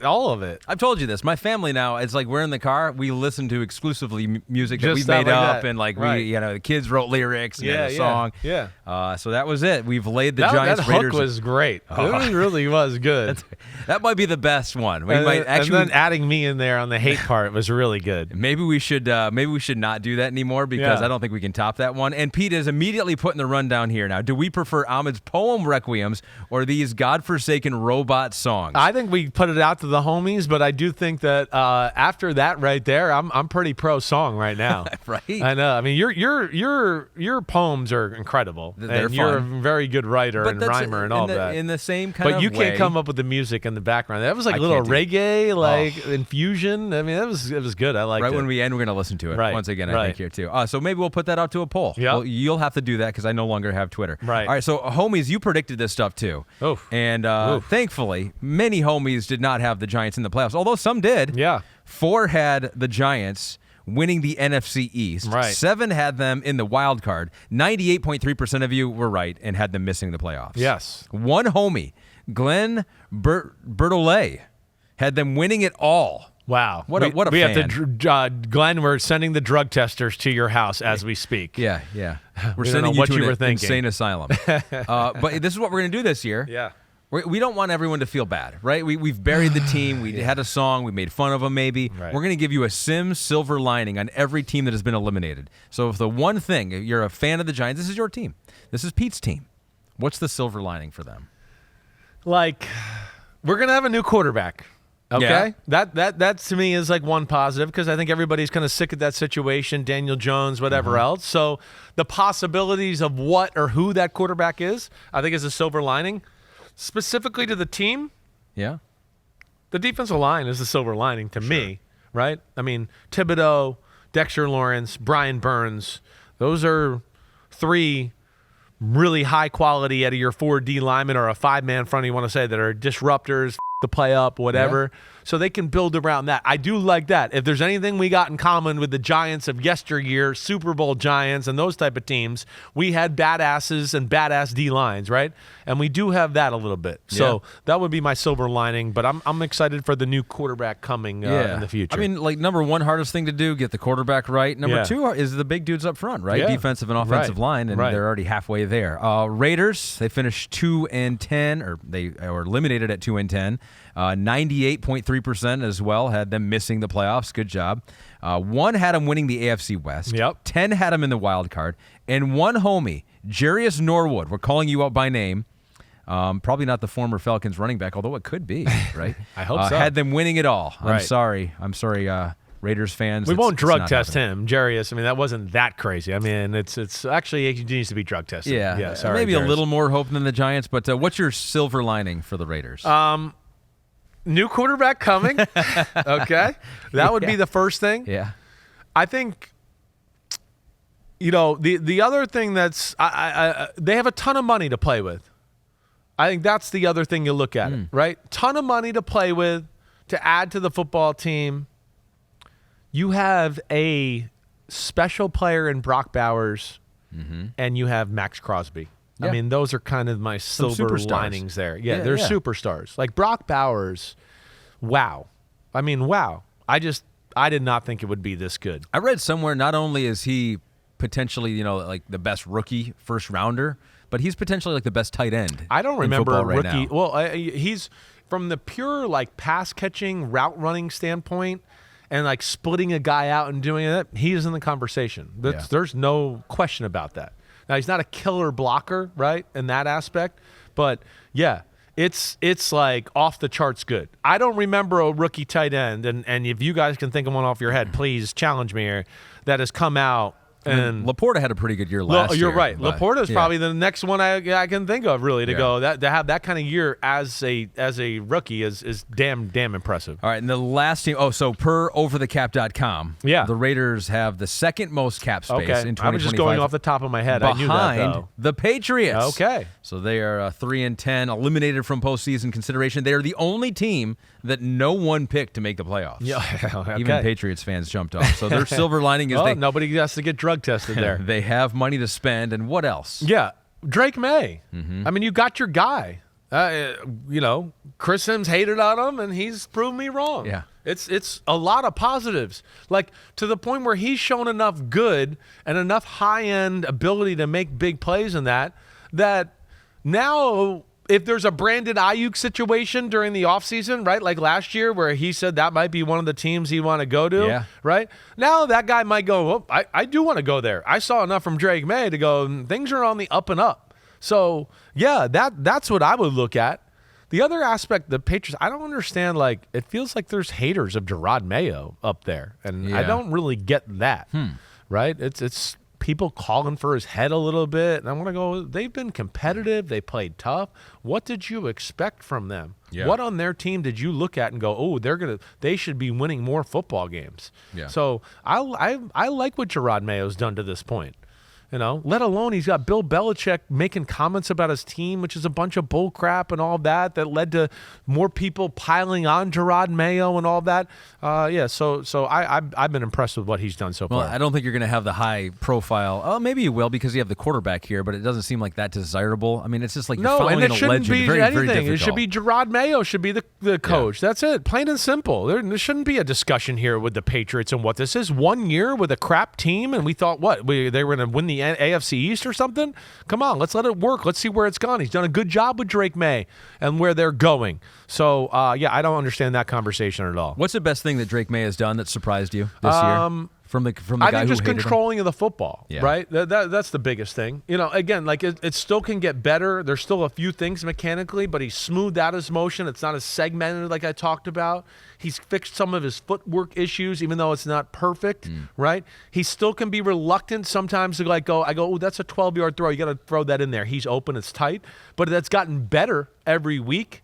all of it. I've told you this. My family now, it's like we're in the car. We listen to exclusively music that Just we stuff made like up, that. and Right. the kids wrote lyrics and had a song. Yeah. So that was it. We've laid the Giants that Raiders. hook was great. It really was good. That might be the best one. We and, might actually. and then adding me in there on the hate part was really good. Maybe we should not do that anymore because I don't think we can top that one. And Pete is immediately putting the rundown here now. Do we prefer Ahmed's poem requiems or these godforsaken robot songs? I think we put it out to the homies, but I do think that after that right there, I'm pretty pro song right now. Right? I know. I mean, your poems are incredible. They're and you're a fun. very good writer But and that's rhymer and all that. In the same kind of But you way. can't come up with the music in the background. That was like I a little can't do it. reggae, infusion. I mean, it was good. I liked it. Right when we end, we're going to listen to it once again, I think, here, too. So maybe we'll put that out to a poll. Yeah. Well, you'll have to do that because I no longer have Twitter. Right. All right, so homies, you predicted this stuff, too. Oof. And Oof. thankfully, many homies did not have the Giants in the playoffs, although some did. Yeah. 4 had the Giants winning the NFC East. Right. 7 had them in the wild card. 98.3% of you were right and had them missing the playoffs. Yes. One homie, Glenn Bertolet, had them winning it all. Wow. What a we fan. have to, Glenn, we're sending the drug testers to your house as we speak. Yeah. We're We don't sending know you what to you an were thinking. insane asylum. But this is what we're going to do this year. Yeah. We don't want everyone to feel bad, right? We've buried the team. We had a song. We made fun of them maybe. Right. We're going to give you a Simms silver lining on every team that has been eliminated. So if the one thing, if you're a fan of the Giants, this is your team. This is Pete's team. What's the silver lining for them? Like, we're going to have a new quarterback. Okay? Yeah. That to me is like one positive because I think everybody's kind of sick of that situation, Daniel Jones, whatever else. So the possibilities of what or who that quarterback is, I think is a silver lining. Specifically to the team, Yeah. the defensive line is the silver lining to me, right? I mean, Thibodeau, Dexter Lawrence, Brian Burns, those are three really high quality out of your 4D linemen or a 5-man front, you want to say, that are disruptors, the play up, whatever. Yeah. So they can build around that. I do like that. If there's anything we got in common with the Giants of yesteryear, Super Bowl Giants and those type of teams, we had badasses and badass D lines, right? And we do have that a little bit. So that would be my silver lining. But I'm excited for the new quarterback coming in the future. I mean, like, number one hardest thing to do, get the quarterback right. Number two is the big dudes up front, right? Yeah. Defensive and offensive line, and they're already halfway there. Raiders, they finished 2-10, or they were eliminated at 2-10. 98.3% as well had them missing the playoffs. Good job. 1 had them winning the AFC West. 10 had them in the wild card. And one homie, Jarius Norwood, we're calling you out by name. Probably not the former Falcons running back, although it could be, right? I hope so. Had them winning it all. Right. I'm sorry, Raiders fans. We won't drug test him, Jarius. I mean, that wasn't that crazy. I mean, it's actually, he needs to be drug tested. Yeah, sorry, maybe Jarius. a little more hope than the Giants, but what's your silver lining for the Raiders? New quarterback coming. Okay. That would be the first thing. Yeah. I think, the other thing that's, they have a ton of money to play with. I think that's the other thing you look at, right? Ton of money to play with, to add to the football team. You have a special player in Brock Bowers, and you have Max Crosby. Yeah. I mean, those are kind of my silver linings there. Yeah, they're superstars. Like Brock Bowers, wow. I mean, wow. I did not think it would be this good. I read somewhere not only is he potentially, like the best rookie first rounder, but he's potentially like the best tight end. I don't remember a rookie. Right now. Well, he's from the pure like pass catching, route running standpoint, and like splitting a guy out and doing it. He is in the conversation. There's no question about that. Now, he's not a killer blocker, right, in that aspect. But, yeah, it's like off the charts good. I don't remember a rookie tight end, and if you guys can think of one off your head, please challenge me here, that has come out. And Laporta had a pretty good year last year. You're right. Laporta is probably the next one I can think of, really, to go. To have that kind of year as a rookie is damn impressive. All right, and the last team. So per overthecap.com, the Raiders have the second most cap space in 2025. I was just going off the top of my head. I knew that, though. The Patriots. Okay. So they are 3-10, eliminated from postseason consideration. They are the only team that no one picked to make the playoffs. Yeah, okay. Even Patriots fans jumped off. So their silver lining is nobody has to get drug tested there. They have money to spend, and what else? Yeah, Drake May. I mean, you got your guy. Chris Simms hated on him, and he's proved me wrong. Yeah. It's a lot of positives, like to the point where he's shown enough good and enough high-end ability to make big plays in that now if there's a Brandon Ayuk situation during the offseason, right, like last year where he said that might be one of the teams he want to go to, right? Now that guy might go, well, I do want to go there. I saw enough from Drake May to go, things are on the up and up. So, yeah, that's what I would look at. The other aspect, the Patriots, I don't understand, like, it feels like there's haters of Gerard Mayo up there, and I don't really get that, right? It's people calling for his head a little bit, and I want to go, they've been competitive, they played tough. What did you expect from them? Yeah. What on their team did you look at and go, oh, they should be winning more football games? Yeah. So I like what Gerard Mayo's done to this point. Let alone he's got Bill Belichick making comments about his team, which is a bunch of bull crap and all that led to more people piling on Gerard Mayo and all that. So I've been impressed with what he's done so far. Well, I don't think you're going to have the high profile. Oh, maybe you will because you have the quarterback here, but it doesn't seem like that desirable. I mean, it's just like you're following and it a shouldn't legend. be Very, anything. very difficult. It should be Gerard Mayo should be the coach. Yeah. That's it. Plain and simple. There shouldn't be a discussion here with the Patriots and what this is. 1 year with a crap team, and we thought they were going to win the AFC East or something? Come on, let's let it work. Let's see where it's gone. He's done a good job with Drake May and where they're going. So, I don't understand that conversation at all. What's the best thing that Drake May has done that surprised you this year? From the guy who I think just hated controlling of the football, Yeah. right? That's the biggest thing. Again, like it still can get better. There's still a few things mechanically, but he's smoothed out his motion. It's not as segmented like I talked about. He's fixed some of his footwork issues, even though it's not perfect, right? He still can be reluctant sometimes to go, oh, that's a 12-yard throw. You got to throw that in there. He's open. It's tight. But that's gotten better every week.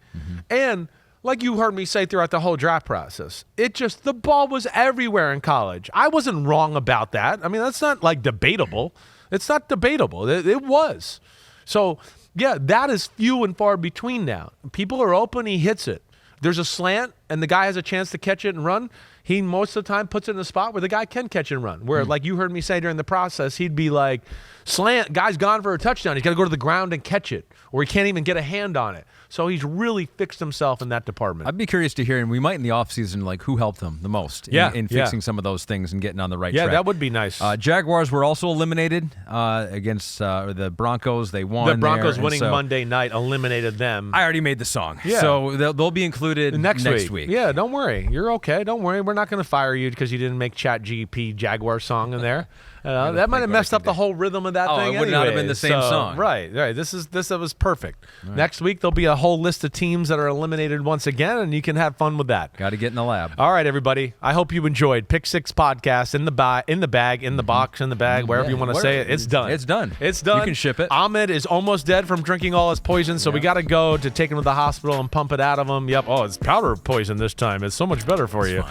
And like you heard me say throughout the whole draft process, the ball was everywhere in college. I wasn't wrong about that. I mean, that's not like debatable. It's not debatable. It was. So, yeah, that is few and far between now. People are open, he hits it. There's a slant, and the guy has a chance to catch it and run. He most of the time puts it in a spot where the guy can catch and run. Where, like you heard me say during the process, he'd be like, slant, guy's gone for a touchdown. He's got to go to the ground and catch it, or he can't even get a hand on it. So he's really fixed himself in that department. I'd be curious to hear, and we might in the offseason, like who helped him the most in fixing some of those things and getting on the right track. Yeah, that would be nice. Jaguars were also eliminated against the Broncos. They won. The Broncos winning so Monday night eliminated them. I already made the song. Yeah. So they'll be included next week. Yeah, don't worry. You're okay. Don't worry. We're not going to fire you because you didn't make ChatGPT Jaguar song in there. That might have messed up the whole rhythm of that thing. It would not have been the same song. Right. This was perfect. Right. Next week there'll be a whole list of teams that are eliminated once again, and you can have fun with that. Got to get in the lab. All right, everybody. I hope you enjoyed Pick Six Podcast in the bag, in the box, in the bag, wherever you want to say it. It's done. It's done. It's done. You can ship it. Ahmed is almost dead from drinking all his poison, so we got to go to take him to the hospital and pump it out of him. Yep. Oh, it's powder poison this time. It's so much better for you.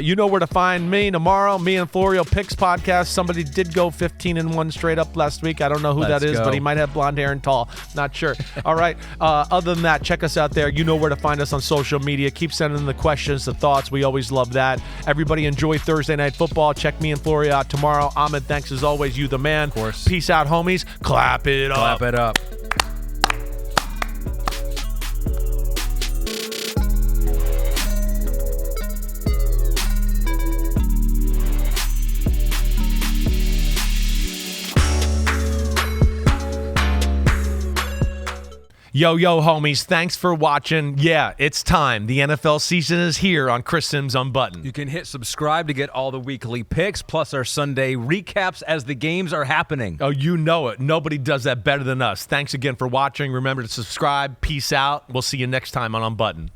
You know where to find me tomorrow. Me and Florio Picks Podcast. Somebody did go 15-1 straight up last week. I don't know who that is, but he might have blonde hair and tall. Not sure. All right. Other than that, check us out there. You know where to find us on social media. Keep sending the questions, the thoughts. We always love that. Everybody enjoy Thursday Night Football. Check me and Florio out tomorrow. Ahmed, thanks as always. You the man. Of course. Peace out, homies. Clap it up. Clap it up. Yo, homies, thanks for watching. Yeah, it's time. The NFL season is here on Chris Simms Unbuttoned. You can hit subscribe to get all the weekly picks, plus our Sunday recaps as the games are happening. Oh, you know it. Nobody does that better than us. Thanks again for watching. Remember to subscribe. Peace out. We'll see you next time on Unbuttoned.